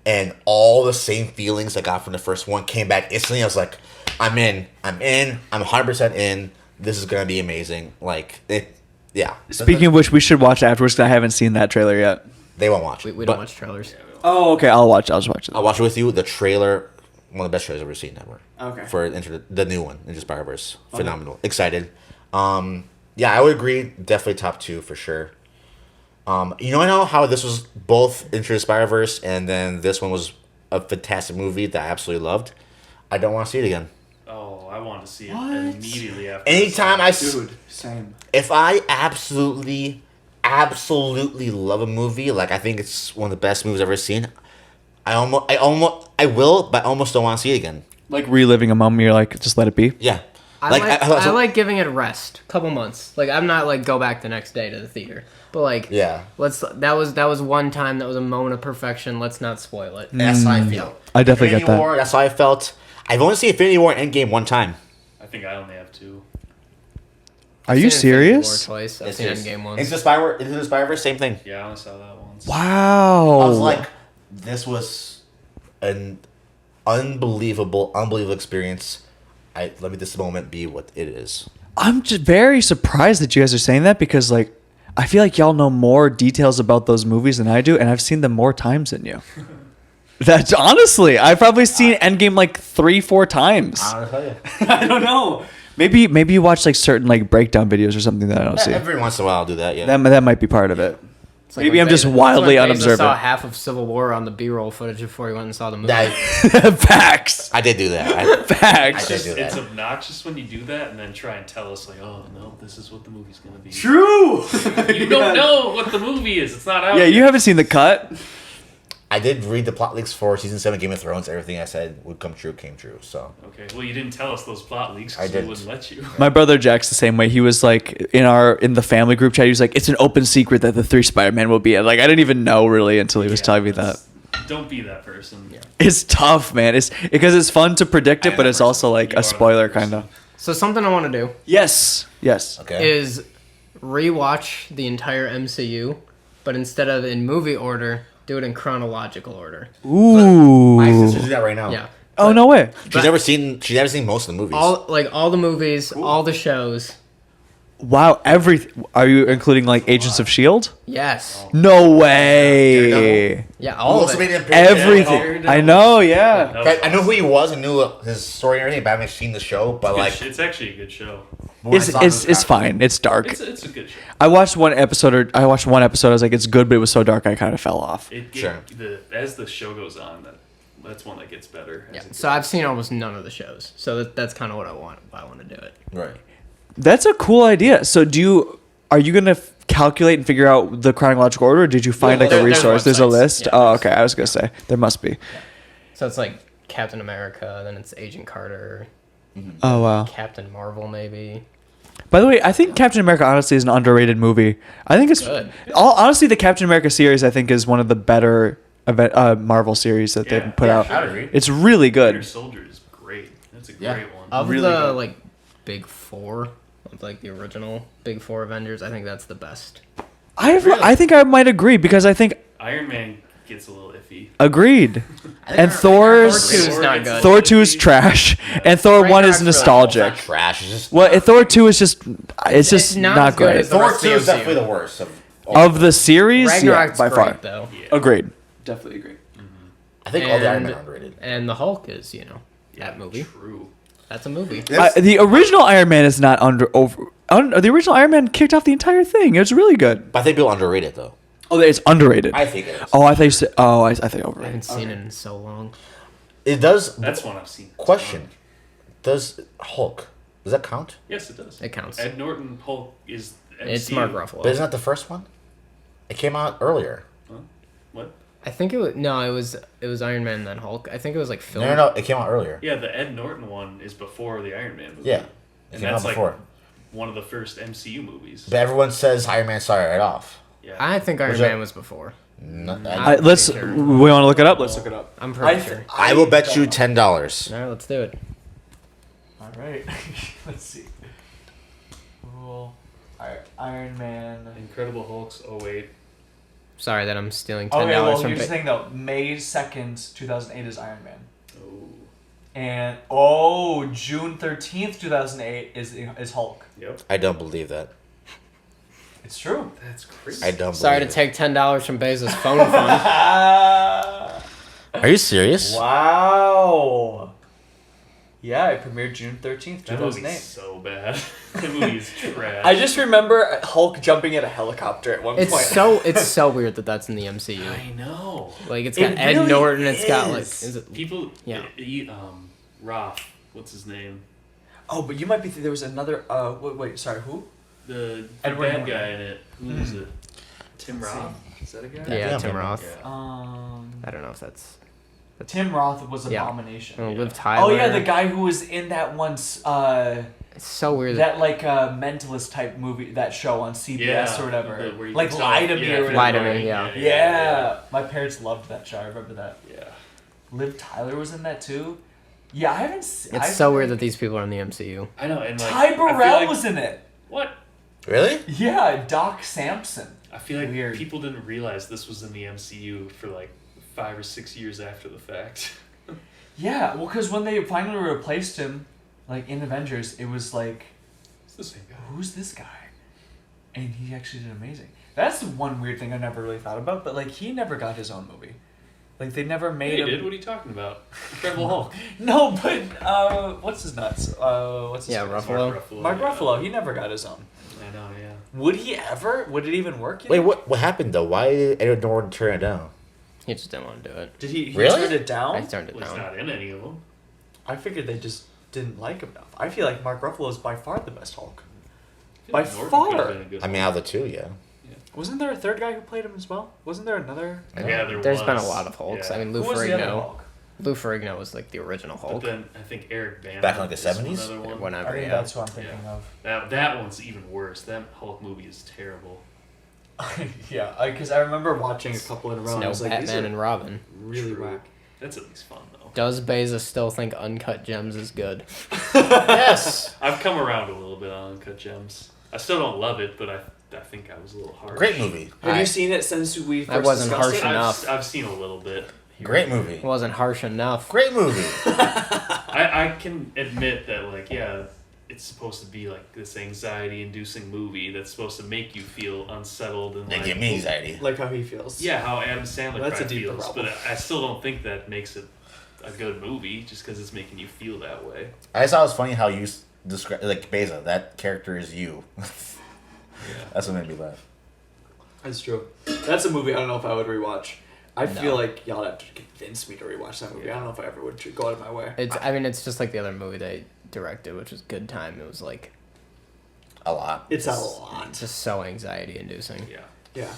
and all the same feelings I got from the first one came back instantly. I was like, I'm in, I'm 100% in. This is gonna be amazing. Like it, yeah. Speaking of which, we should watch it afterwards because I haven't seen that trailer yet. They won't watch. We it, don't but watch trailers. Oh, okay. I'll watch it. I'll watch it with you. The trailer, one of the best trailers I've ever seen ever. Okay. For the new one, Into Spider-Verse, phenomenal. Excited. Yeah, I would agree. Definitely top 2 for sure. You know how this was both Into the Spider-Verse and then this one was a fantastic movie that I absolutely loved. I don't want to see it again. Oh, I want to see it What? immediately after. Anytime Same. if I absolutely love a movie, like I think it's one of the best movies I've ever seen, I will, but I almost don't want to see it again. Like reliving a moment, you're like, just let it be. Yeah. I like giving it a rest, couple months. Like I'm not like go back the next day to the theater, but like Yeah. that was one time, that was a moment of perfection. Let's not spoil it. That's how I feel. I definitely Infinity get that. War, that's how I felt. I've only seen Infinity War and Endgame one time. I think I only have 2. Are you I've seen Infinity War serious? twice. I've seen Endgame once. Into the Spider-Verse, same thing. Yeah, I only saw that once. Wow. I was like, this was an unbelievable experience. Let me this moment be what it is. I'm just very surprised that you guys are saying that because, like, I feel like y'all know more details about those movies than I do, and I've seen them more times than you. That's honestly, I've probably seen Endgame like 3-4 times. I don't know. I don't know. Maybe you watch like certain like breakdown videos or something that I don't see. Every once in a while, I'll do that. Yeah. That might be part of it. It's like Maybe when I'm just Baeza- wildly that's when Baeza saw unobservant. half of Civil War on the B-roll footage before he went and saw the movie. Facts. I did do that. I Facts. did do It's that. obnoxious when you do that and then try and tell us like, oh no, this is what the movie's gonna be. True. You don't know what the movie is. It's not out. Yeah, yet. you haven't seen the cut. I did read the plot leaks for season 7 Game of Thrones. Everything I said would come true came true. So Okay, well you didn't tell us those plot leaks I because we didn't. wouldn't let you. My brother Jack's the same way. He was like in the family group chat. He was like, "It's an open secret that the 3 Spider-Man will be." Like I didn't even know really until he was telling me that. Don't be that person. Yeah. It's tough, man. It's because it's fun to predict it, but it's also like You a are spoiler that person. kind of. So something I want to do Yes. okay. is rewatch the entire MCU, but instead of in movie order, do it in chronological order. Ooh. My sister did that right now. Yeah. Oh no way. She's never seen most of the movies. All the movies, all the shows. Wow. Are you including like Agents of Shield? Yes. No way. Yeah, Who all of also it. made an appearance? Everything. I know. Yeah. No, I knew who he was and knew his story and everything, but I haven't seen the show. But like, it's actually a good show. when I It's saw it, it was it's fascinating. fine. It's dark. It's a good show. I watched one episode. I was like, it's good, but it was so dark, I kind of fell off. Sure. As the show goes on, that's one that gets better. Yeah. So I've seen almost none of the shows. So that's kind of what I want. Why I want to do it. Right. That's a cool idea. So are you gonna calculate and figure out the chronological order, or did you find like a there's resource? There's a websites. list. Yeah, Oh, there's- okay. I was gonna say there must be. So it's like Captain America, then it's Agent Carter, Oh wow. Captain Marvel, maybe. By the way, I think Captain America honestly is an underrated movie. I think it's Good. honestly the Captain America series. I think is one of the better Marvel series that Yeah. they've put Yeah, out. sure. I agree. It's really Winter good. Soldier is great. That's a Yeah. great one. Of Really the good. like big four, of like the original big four Avengers, I think that's the best. I think I might agree because I think Iron Man gets a little iffy. agreed. And Thor Thor's 2 is not good. Thor 2 is trash, and Thor 1 is Ragnarok's really It's nostalgic. not trash. It's just Well, Thor 2 is just it's just not not as good great. as the Thor rest of 2 the is MCU. definitely the worst Of the series, Ragnarok's yeah, by great far. though, Agreed. Definitely agree. I think all the Iron and Man are underrated. and the Hulk is Yeah, that movie. True. That's a movie. The original Iron Man is not the original Iron Man kicked off the entire thing. It was really good. But I think people underrate it though. Oh, it's underrated. I think it is. Oh, I thought you said. Oh, I think I overrated. haven't seen it in so long. It does. That's one I've seen. Question: does Hulk? Does that count? Yes, it does. It counts. Ed Norton Hulk is. It's MCU. Mark Ruffalo. But isn't that the first one? It came out earlier. What? I think it was Iron Man and then Hulk. I think it was like film. No, it came out earlier. Yeah, the Ed Norton one is before the Iron Man movie. Yeah, it and came out that's like before. one of the first MCU movies. But everyone says Iron Man started right off. Yeah. I think Iron Was that- Man was before. No, Let's. We want to look it up. Let's look it up. I'm pretty sure. I will bet you $10. All right, let's do it. All right. Let's see. Cool. Iron Man. Incredible Hulk's 08. Sorry that I'm stealing $10 Okay, well, from. here's the thing though. May 2nd, 2008 is Iron Man. Oh. And June 13th, 2008 is Hulk. Yep. I don't believe that. It's true. That's crazy. I don't. Sorry to believe take $10 from Baeza's phone fund. it. Are you serious? Wow. Yeah, it premiered June 13th, That movie's 2008. so bad. That movie's trash. I just remember Hulk jumping at a helicopter at one It's so weird that that's in the MCU. I know. Like it's It got Ed really Norton. It's got like is. is it? People. Yeah. Roth. What's his name? Oh, but you might be. There was another. Wait. Sorry. Who? The Edward bad Norton. guy in it. Who is it? Tim Let's see. Roth. Is that a guy? Yeah, Yeah, Tim man. Roth. Yeah. I don't know if that's Tim Roth was Yeah. Abomination. Liv Tyler. Oh yeah, the guy who was in that once. It's so weird. That like mentalist type movie, that show on CBS Yeah, or whatever. where you Like can Lie tell- to Me yeah, or whatever. Lie to Me, yeah. Yeah. My parents loved that show. I remember that. Yeah. Liv Tyler was in that too. Yeah, I haven't. it's so weird that these people are in the MCU. I know, and like Ty I feel Burrell like- was in it. What? Really? Yeah, Doc Samson. I feel like Weird. people didn't realize this was in the MCU for like 5 or 6 years after the fact. Yeah, well, because when they finally replaced him, like in Avengers, it was like, It's the same guy. who's this guy? And he actually did amazing. That's the one weird thing I never really thought about, but like he never got his own movie. Like they never Hey, made him. dude, what are you talking about? Incredible Hulk. No, but what's his nuts? What's his Yeah, face? Ruffalo. Mark yeah. Ruffalo. He never got his own. I know, yeah. Would he ever? Would it even work? you Wait, think? what happened though? Why did Edward Norton turn it down? He just didn't want to do it. Did he Really? turn it down? I turned it Well, he's down. not in any of them. I figured they just didn't like him enough. I feel like Mark Ruffalo is by far the best Hulk. I feel By like Norton far. could've been a good I mean, out of the two, yeah. Wasn't there a third guy who played him as well? Wasn't there another? Yeah, There's been a was. lot of Hulks. Yeah. I mean, Lou Who was the other Ferrigno. Hulk? Lou Ferrigno was like the original But Hulk. then I think Eric Bana Back in, like, the is 70s? another one. Whenever, I think yeah. that's who I'm thinking That one's even worse. That Hulk movie is terrible. of. Yeah, because I remember watching a couple in a row. It's and I no was like, these Batman are and Robin. really True. whack. That's at least fun though. Does Baeza still think Uncut Gems is good? Yes. I've come around a little bit on Uncut Gems. I still don't love it, but I think I was a little harsh. Great movie. Have I- you seen it since we first I wasn't discussed harsh it? enough. I've seen a little bit. here Great and there. movie. It wasn't harsh enough. Great movie. I can admit that, like, yeah, it's supposed to be like this anxiety-inducing movie that's supposed to make you feel unsettled and They like give me anxiety. Like how he feels. yeah, how Adam Sandler That's a probably deeper feels. problem. But I still don't think that makes it a good movie just because it's making you feel that way. I just thought it was funny how you describe like Baeza. That character is you. That's what made me laugh. That's true. That's a movie I don't know if I would rewatch. I No. feel like y'all have to convince me to rewatch that movie. I don't know if I ever would go out of my way. I mean, it's just like the other movie they directed, which was Good Time. It was like A lot. It's a lot. just so anxiety inducing. Yeah. Yeah.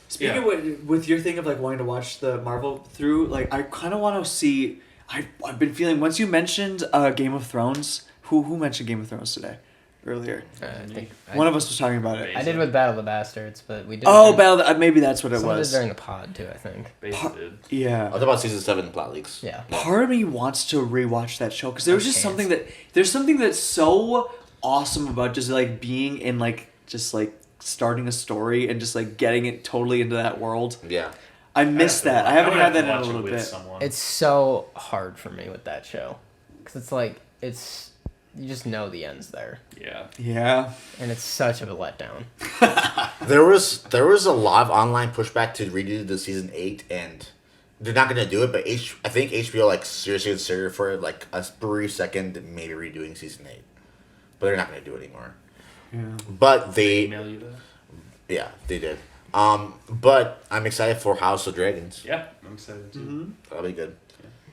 Speaking Yeah. with your thing of like wanting to watch the Marvel through, like I kind of want to see. I've been feeling once you mentioned Game of Thrones. Who mentioned Game of Thrones today? Earlier, I think one of us was talking about it. I did with Battle of the Bastards, but we did. Oh, maybe that's what it Someone did was. during the pod too, I think. Baeza did. Yeah. I was about season 7 plot leaks. Yeah. Part of me wants to rewatch that show because there was just Chance. there's something that's so awesome about just like being in like just like starting a story and just like getting it totally into that world. Yeah. I miss that. I haven't would had have that to in a watch it little with bit. Someone. It's so hard for me with that show, because it's like you just know the end's there, yeah. Yeah. and it's such a letdown. There was a lot of online pushback to redo the season 8, and they're not gonna do it. But I think HBO like seriously considered for like a brief second maybe redoing season 8, but they're not gonna do it anymore. Yeah. But they Email you that? yeah they did. But I'm excited for House of Dragons. Yeah, I'm excited too. That'll be good.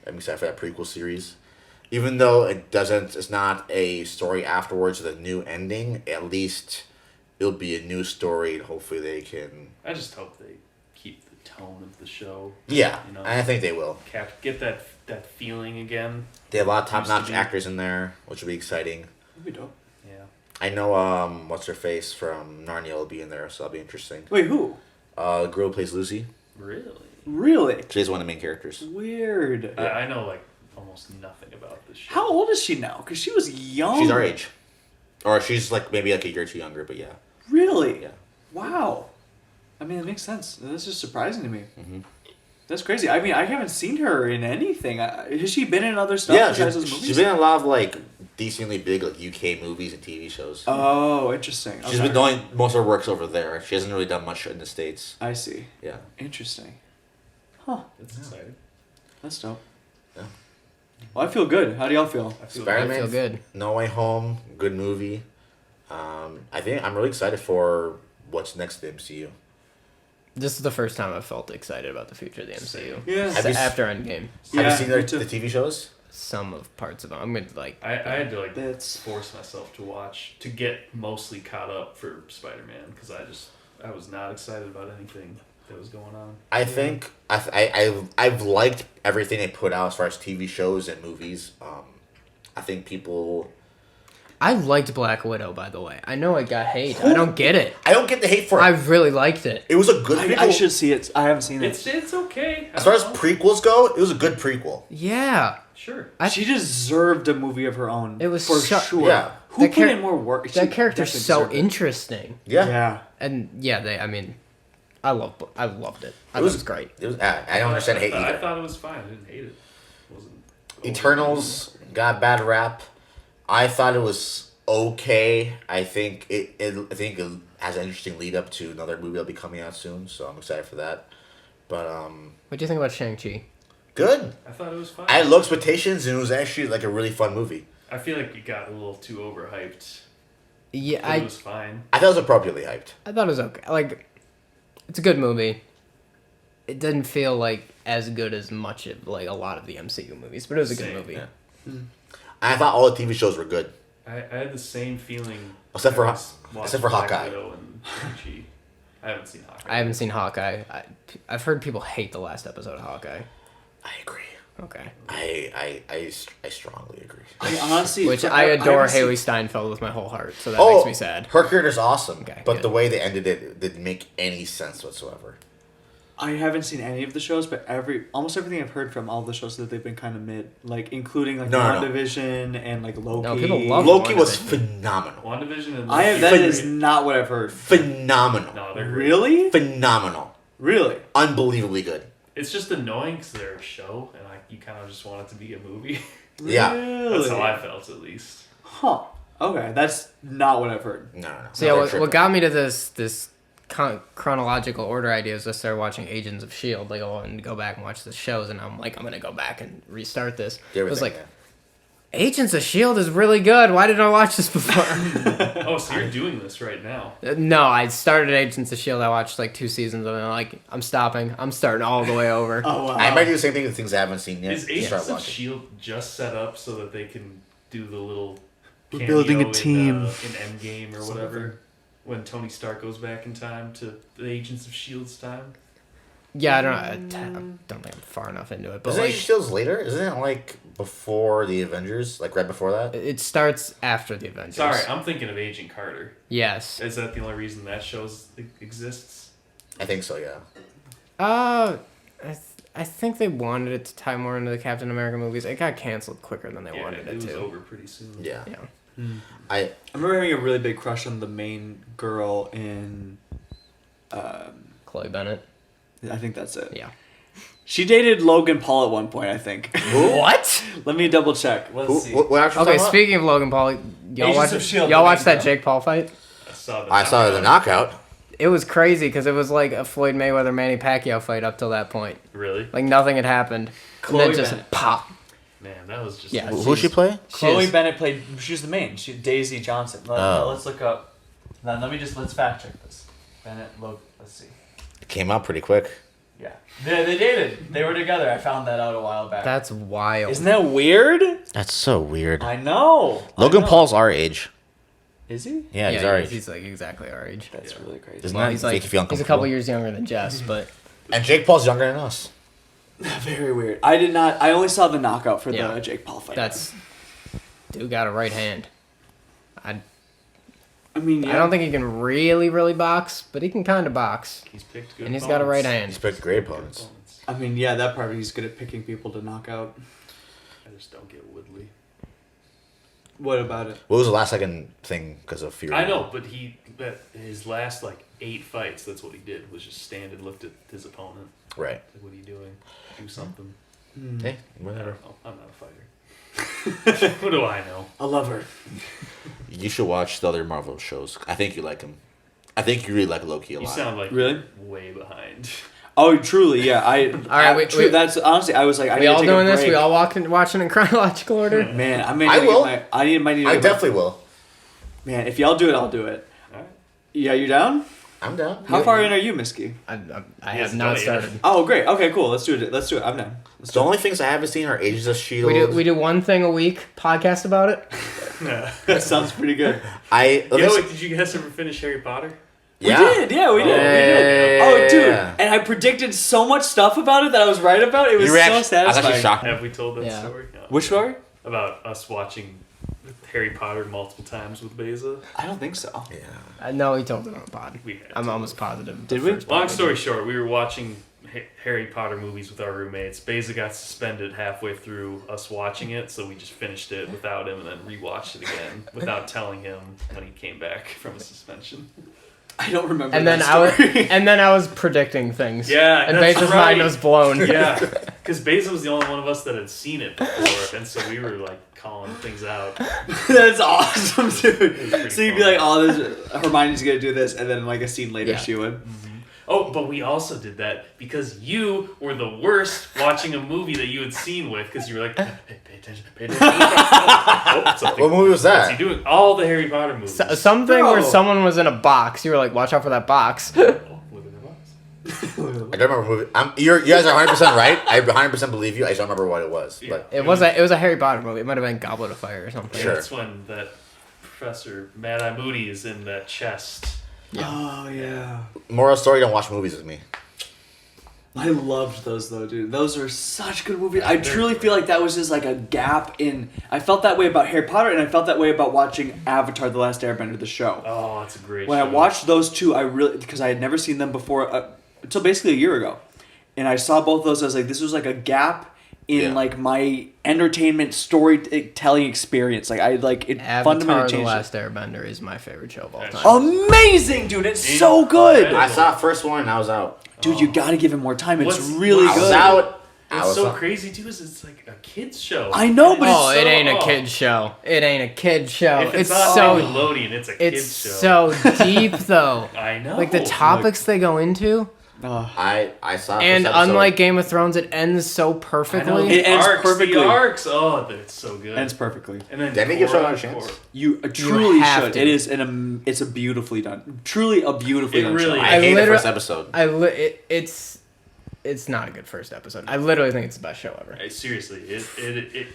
I'm excited for that prequel series. Even though it's not a story afterwards with a new ending, at least it'll be a new story and hopefully they can... I just hope they keep the tone of the show. Yeah, You know, and I think they will. get that feeling again. They have a lot of top-notch Used to be. actors in there, which will be exciting. That'd be dope. Yeah. I know, what's her face from Narnia will be in there, so that'll be interesting. Wait, who? The girl who plays Lucy. Really? Really? She's one of the main characters. Weird. I know like almost nothing about this show. How old is she now? Because she was young. She's our age. Or she's like maybe like a year or two younger, but yeah. Really? Yeah. Wow. I mean, it makes sense. That's just surprising to me. Mhm. That's crazy. I mean, I haven't seen her in anything. Has she been in other stuff Yeah, besides those movies? she's been in a lot of like decently big like UK movies and TV shows. Oh, interesting. She's been doing most of her works over there. She hasn't really done much in the States. I see. Yeah. Interesting. Huh. That's exciting. That's dope. Yeah. Well, I feel good. How do y'all feel? I feel I Spider-Man. feel good. No Way Home, good movie. I think I'm really excited for what's next in the MCU. This is the first time I've felt excited about the future of the MCU. Yeah. Have you s- After Endgame, Yeah, Have you seen me the too. TV shows? some of parts of them. I'm gonna like. I had to like That's- force myself to watch to get mostly caught up for Spider-Man because I was not excited about anything that was going on. I think I've liked everything they put out as far as TV shows and movies. I think people. I liked Black Widow, by the way. I know it got hate. I don't get it. I don't get the hate for it. I really liked it. It was a good. I prequel. should see it. I haven't seen it. It's okay. As far as prequels go, it was a good prequel. Yeah. Sure. She deserved a movie of her own. It was for so- sure. Yeah. Who That put char- in more work? She That character's definitely so deserved it. interesting. Yeah. Yeah. And yeah, I mean, I loved it. I thought it was- was great. It was. I don't understand hate I either. thought it was fine. I didn't hate it. It wasn't Eternals got a bad rap. I thought it was okay. I think it has an interesting lead up to another movie that'll be coming out soon, so I'm excited for that. But What do you think about Shang-Chi? good. I thought it was fine. I had low expectations, and it was actually like a really fun movie. I feel like it got a little too overhyped. Yeah, But it was fine. I thought it was appropriately hyped. I thought it was okay. Like, it's a good movie. It didn't feel like as good as much of like a lot of the MCU movies, but it was a good Same, movie. yeah. I thought all the TV shows were good. I had the same feeling. Except for I was watching Black Hawkeye. Widow And Shang-Chi. I haven't seen Hawkeye. I haven't seen Hawkeye. I've heard people hate the last episode of Hawkeye. I agree. Okay. I strongly agree. I honestly, Which I adore haven't seen- Haley Steinfeld with my whole heart, so that makes me sad. Her character's awesome, Okay, but good. the way they ended it didn't make any sense whatsoever. I haven't seen any of the shows, but almost everything I've heard from all the shows that they've been kind of mid, like including like No. WandaVision and like Loki. No, people love Loki was WandaVision. phenomenal. WandaVision and I have Loki that were is great. not what I've heard. Phenomenal. No, they're great. Really? Phenomenal. Really? Unbelievably good. It's just annoying because they're a show, and you kind of just want it to be a movie. Yeah. Really? That's how I felt, at least. Huh. Okay, that's not what I've heard. No. So yeah, They're what tripping. got me to this chronological order idea is I started watching Agents of S.H.I.E.L.D. Like, I wanted to go back and watch the shows, and I'm like, I'm going to go back and restart this. Everything, I was like, yeah. Agents of S.H.I.E.L.D. is really good. Why didn't I watch this before? Oh, so you're doing this right now? No, I started Agents of S.H.I.E.L.D. I watched like 2 seasons of it, and I'm like, I'm stopping. I'm starting all the way over. Oh wow. I might do the same thing with things I haven't seen yet. Is Start Agents of watching. S.H.I.E.L.D. just set up so that they can do the little We're cameo building a in, team. in Endgame or whatever, when Tony Stark goes back in time to the Agents of S.H.I.E.L.D.'s time? Yeah, I don't think I'm far enough into it, but Isn't like, it Shields later? Isn't it like before the Avengers? Like right before that? it starts after the Avengers. Sorry, I'm thinking of Agent Carter. Yes. Is that the only reason that show exists? I think so, yeah. I think they wanted it to tie more into the Captain America movies. It got canceled quicker than they Yeah, wanted it it was to. over pretty soon. Yeah. Yeah. I remember having a really big crush on the main girl in. Chloe Bennett. I think that's it. Yeah. She dated Logan Paul at one point, I think. What? Let me double check. Let's see. what actor Okay, talking about? speaking of Logan Paul, y'all Agents watch of S.H.I.E.L.D., y'all the watch main that girl. Jake Paul fight? I saw the knockout. It was crazy because it was like a Floyd Mayweather Manny Pacquiao fight up till that point. Really? Like nothing had happened. Chloe and then just Bennett. pop. Man, that was just... Yeah. Who'd she play? Chloe She's- Bennett played. She's the main. Daisy Johnson. Let's look up. Let's fact check this. Bennett. Let's see. It came out pretty quick. Yeah. They dated. They were together. I found that out a while back. That's wild. Isn't that weird? That's so weird. I know. Logan I know. Paul's our age. Is he? Yeah, he's our age. He's like exactly our age. That's really crazy. Isn't Well, that he's make like you feel he's a uncomfortable? couple years younger than Jess, but And Jake Paul's younger than us. Very weird. I did not. I only saw the knockout for Yeah. the Jake Paul fight. that's dude got a right hand. I mean, yeah. I don't think he can really box, but he can kind of box, He's picked good and he's got a right hand. He's picked great opponents. I mean, yeah. That part he's good at picking people to knock out. I just don't get Woodley. What about it? What was the last second thing because of Fury? I know, but his last 8 fights, that's what he did, was just stand and looked at his opponent. Right. Like, what are you doing? Do something. Hey, I whatever. don't know. I'm not a fighter. What do I know? A lover. You should watch the other Marvel shows. I think you like him. I think you really like Loki a You lot. sound like Really? you're way behind. Oh, truly, yeah. All right, true. That's honestly. I was like, I We need to all take doing a this? break. We all watching in chronological order? Man, I I will. might need. I definitely will. Man, if y'all do it, I'll do it. Alright. Yeah, you down? I'm down. How far in are you, Miske? I Yes, have not buddy. started. Oh, great. Okay, cool. Let's do it. I'm down. Let's The do it. only things I haven't seen are Agents of S.H.I.E.L.D. We do one thing a week, podcast about it. That sounds pretty good. Wait, Did you guys ever finish Harry Potter? yeah. We did. Yeah, we did. Yeah. Oh, dude. And I predicted so much stuff about it that I was right about. It was You were so actually, I was satisfying. actually shocked. Have we told that Yeah. story? No. Which story? About us watching Harry Potter multiple times with Baeza? I don't think so. Yeah. No, he told it on the pod. We had I'm to. almost positive. Did the we? first pod Long we story did. short, we were watching Harry Potter movies with our roommates. Baeza got suspended halfway through us watching it, so we just finished it without him and then rewatched it again without telling him when he came back from a suspension. I don't remember And that then story. I was predicting things. Yeah, and that's Baser's right. mind was blown. Yeah, because Baeza was the only one of us that had seen it before, and so we were calling things out. That's awesome, dude. pretty So you'd be fun. like, oh, Hermione's gonna do this, and then a scene later Yeah. she would. Oh, but we also did that because you were the worst watching a movie that you had seen with because you were like, pay attention, pay attention. Oh, something. What movie was What's that? he doing? All the Harry Potter movies. Something where Bro. someone was in a box. You were like, watch out for that box. Oh, look at that box. I don't remember movie. You guys are 100% right. I 100% believe you. I just don't remember what it was. Yeah. But It was a Harry Potter movie. It might have been Goblet of Fire or something. Sure. That's when that Professor Mad Eye Moody is in that chest. Oh yeah. moral story: don't watch movies with me. I loved those though, dude. Those are such good movies. Yeah, I they're truly great. feel like that was just like a gap in. I felt that way about Harry Potter, and I felt that way about watching Avatar: The Last Airbender, the show. Oh, it's a great When show. I watched those two, I really because I had never seen them before until basically a year ago, and I saw both those. I was like, this was like a gap in Yeah. like my entertainment storytelling experience. Like I like it Avatar: fundamentally The changed. Last Airbender is my favorite show of all That's time. Amazing, dude! It's so good, Incredible. I saw the first one and I was out. dude. You got to give him more time. It's What's- really I was good. out. I What's was so out. crazy too is it's like a kids show. I know, but Oh, it's it ain't a oh. kid's show. It ain't a kid's show. If it's, It's not so Nickelodeon, it's a it's kids show. so deep though. I know. Like the topics they go into, I saw. the and first episode. unlike Game of Thrones, it ends so I know, perfectly. It ends arcs, perfectly. The arcs, oh, it's so good. ends perfectly. And then Didn't he give Korra- Shawn a chance? Korra- You truly have should. to. It is it's a beautifully done, truly a beautifully It done really show. is. I hate the literally- first episode. It's not a good first episode. I literally think it's the best show ever. Hey, seriously,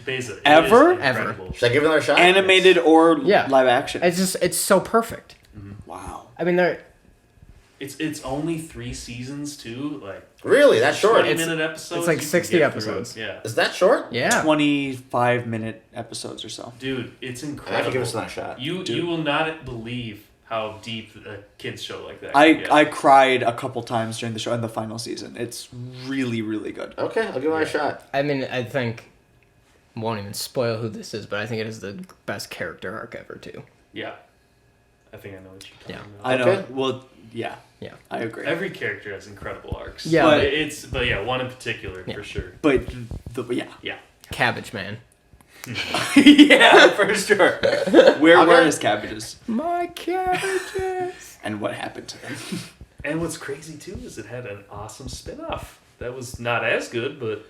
Baeza, Ever? it is incredible. Should I give it another shot? Animated or Yeah. live action. It's so perfect. Wow. I mean, they're It's only 3 seasons too, like Really? That's short? 20-minute episodes. it's like you can 60 get through it. episodes. Yeah, Is that short? yeah. 25-minute episodes or so. dude, it's I have incredible. to give this another shot. You will not believe how deep a kids show like that. I can get. I cried a couple times during the show in the final season. It's really really good. Okay, I'll give it another shot. I mean, I think won't even spoil who this is, but I think it is the best character arc ever too. Yeah, I think I know what you're talking Yeah. about. I know. Okay. Well, yeah. Yeah. I agree. Every character has incredible arcs. Yeah. but yeah, one in particular Yeah. for sure. But yeah. Yeah. Cabbage Man. Yeah, for sure. Where were his cabbages? My cabbages. And what happened to them? And what's crazy too is it had an awesome spin-off that was not as good, but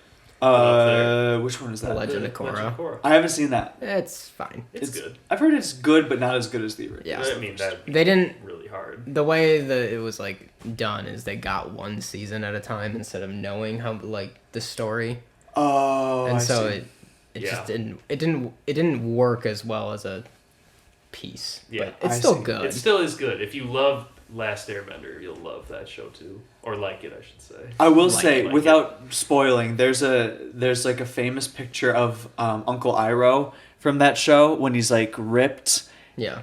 Which one is that? Legend of Korra. I haven't seen that. It's fine. It's good. I've heard it's good, but not as good as the original. Yeah. I mean, that'd be They didn't. really hard. The way that it was like done is they got one season at a time instead of knowing how like the story, Oh, and I so see. it Yeah. just didn't work as well as a piece. Yeah. But it's I still see. good. It still is good. If you love Last Airbender, you'll love that show too, or like it, I should say. I will Like say, it. without spoiling, there's like a famous picture of Uncle Iroh from that show when he's like ripped. Yeah.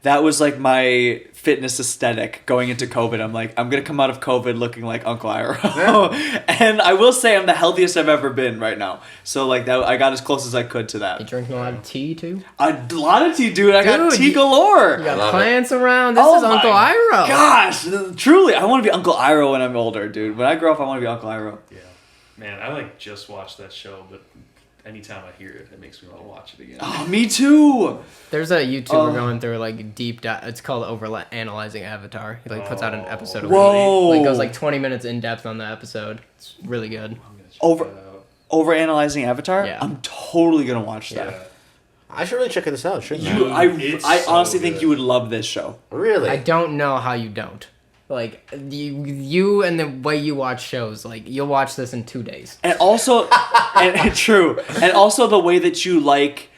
That was like my fitness aesthetic going into COVID. I'm like, I'm gonna come out of COVID looking like Uncle Iroh, and I will say I'm the healthiest I've ever been right now. So like that, I got as close as I could to You that. drinking a lot of tea too? A lot of tea, dude. I got Dude, tea you- galore. You got love plants around. This Oh is Uncle my Iroh. Gosh, truly, I want to be Uncle Iroh when I'm older, dude. When I grow up, I want to be Uncle Iroh. Yeah, man, I like just watched that show, but anytime I hear it, it makes me want to watch it again. Oh, me too. There's a YouTuber Oh. going through like deep dive. It's called Analyzing Avatar. He like puts out an episode a Whoa. week. Like goes like 20 minutes in depth on the episode. It's really good. I'm gonna check Over- that out. Over analyzing Avatar. Yeah. I'm totally gonna watch that. Yeah. I should really check this out, shouldn't You, I? It's I so honestly think good. you would love this show. Really? I don't know how you don't. Like you and the way you watch shows, like you'll watch this in 2 days. And also, and true, and also the way that you like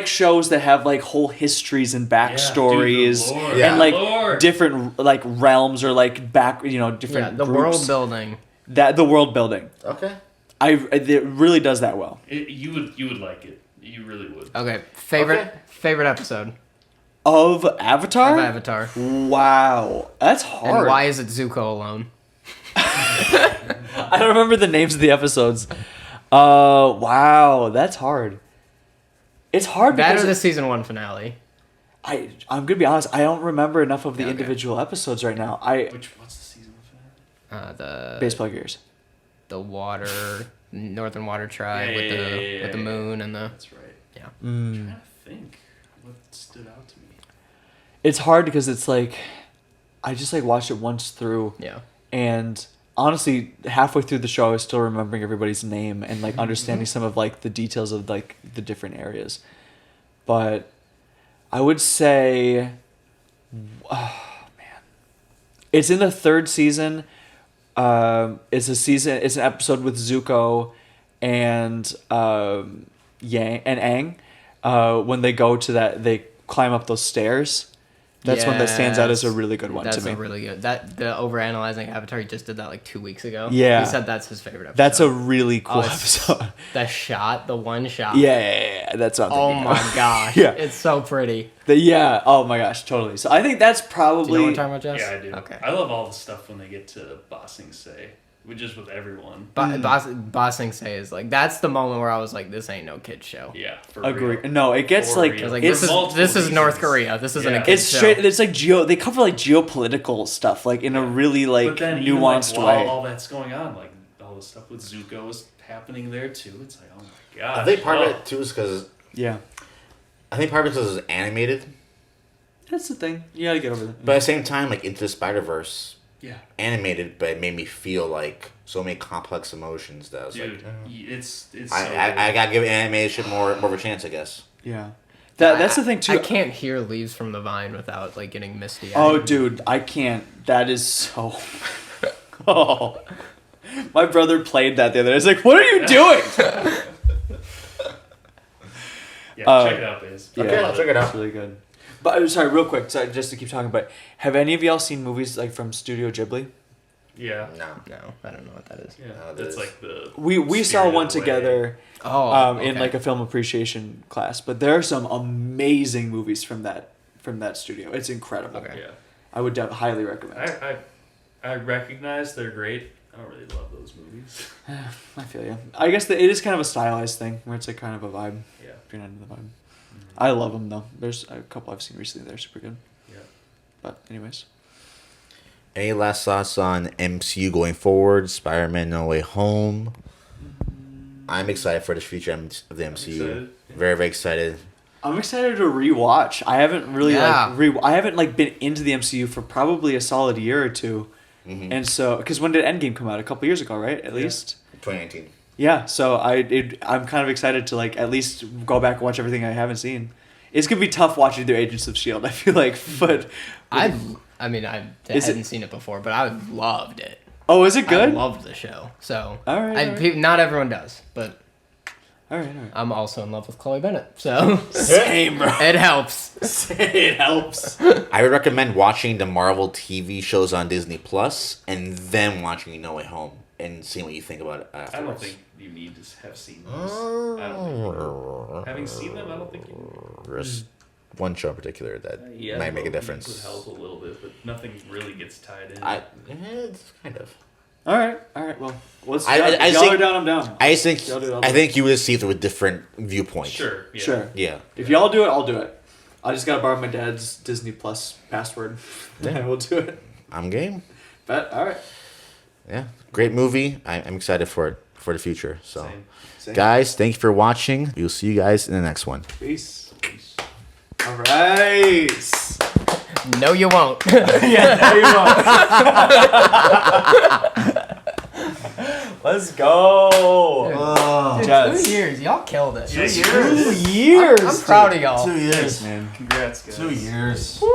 shows that have like whole histories and backstories, dude, the lore. Yeah. and like Lore. different like realms or like different Yeah, the groups. world building. That the world building. Okay. It really does that well. You would like it. You really would. Okay, favorite episode Of Avatar. of Avatar. Wow, that's hard. And why is it Zuko alone? I don't remember the names of the episodes. Wow, that's hard. It's hard That because or the season 1 finale. I'm gonna be honest. I don't remember enough of the Okay. individual episodes right now. What's the season of that? The Baseball gears. the water Northern Water Tribe with the Yeah. moon and the That's right. yeah. I'm trying to think what stood out to me. It's hard because it's like I just like watched it once through. Yeah. And honestly, halfway through the show, I was still remembering everybody's name and like understanding some of like the details of like the different areas. But I would say, oh man, it's in the third season. It's an episode with Zuko and Yang and Aang. When they go to they climb up those stairs. That's one that stands out as a really good one to me. That's a really good. The overanalyzing Avatar, he just did that like 2 weeks ago. Yeah. He said that's his favorite episode. That's a really cool it's- episode. The one shot. Yeah. That's what I'm Oh thinking my of. gosh. Yeah. It's so pretty. Oh my gosh, totally. So I think that's probably. Do you know what I'm talking about, Jess? Yeah, I do. Okay. I love all the stuff when they get to Bossing Say, just with everyone. Bossing Say is like, that's the moment where I was like, this ain't no kid show. Yeah, for Agree. real. No, it gets For like real. I was like, it's this is North reasons. Korea. This isn't a Yeah. kid's it's show. straight. It's like they cover like geopolitical stuff like in a really like But then even, nuanced like, while way. all that's going on, like all the stuff with Zuko is happening there too. It's like, oh my god. I think part of it too is because Yeah, it's animated, that's the thing. You gotta get over that. but at the same time, like Into the Spider-Verse, Yeah. animated, but it made me feel like so many complex emotions that I was Dude, like, it's so I gotta give animation more of a chance, I guess. Yeah, that's the thing too. I can't hear Leaves from the Vine without like getting misty. Oh, dude, I can't. That is so. Oh, my brother played that the other day. I was like, "What are you doing?" Yeah, check it out, Baez. Yeah, Okay, I'll check it out. It's really good. But sorry, real quick, sorry, just to keep talking about. Have any of y'all seen movies like from Studio Ghibli? Yeah. No. No, I don't know what that is. Yeah. No, That's this- like the We saw Spirited one Away. together. Oh, In like a film appreciation class, but there are some amazing movies from that studio. It's incredible. Okay. Yeah. I would highly recommend. I recognize they're great. I don't really love those movies. I feel you. I guess it is kind of a stylized thing where it's like kind of a vibe. Yeah. If you're not into the vibe. I love them though. There's a couple I've seen recently. They're super good. Yeah. But anyways, Any last thoughts on MCU going forward? Spider-Man No Way Home. I'm excited for the future of the MCU. excited. Very, very excited. I'm excited to rewatch. I haven't really Yeah. I haven't like been into the MCU for probably a solid year or two, and so because when did Endgame come out? A couple years ago, right? At least. 2019. Yeah, so I'm kind of excited to like at least go back and watch everything I haven't seen. It's gonna be tough watching through Agents of Shield. I feel like, but I Is hadn't seen it before, but I loved it. oh, is it good? I loved the show. So All right. not everyone does, but All right. I'm also in love with Chloe Bennett, so Same, bro. it helps. It helps. I would recommend watching the Marvel TV shows on Disney Plus and then watching No Way Home and seeing what you think about it afterwards. I don't think you need to have seen those. I don't think you, having seen them, I don't think you. There's one show in particular that Yeah, might make a well, difference. Would help a little bit, but nothing really gets tied in. It's kind of. All right. Well, let's. I y'all think- are down. I'm down. I think Y'all do it, I'll I do think you would see through a different viewpoint. Sure. Yeah. Sure. Yeah. If y'all do it, I'll do it. I just gotta borrow my dad's Disney Plus password, and we'll do it. I'm game. But all right. Yeah. Great movie. I'm excited for it for the future. So, Same. guys, thank you for watching. We'll see you guys in the next one. Peace. All right. No, you won't. Yeah, there you go. Let's go. Dude, Jess. 2 years, y'all killed it. 2 years. I'm proud of y'all. years. Man. Congrats, guys. 2 years. Woo.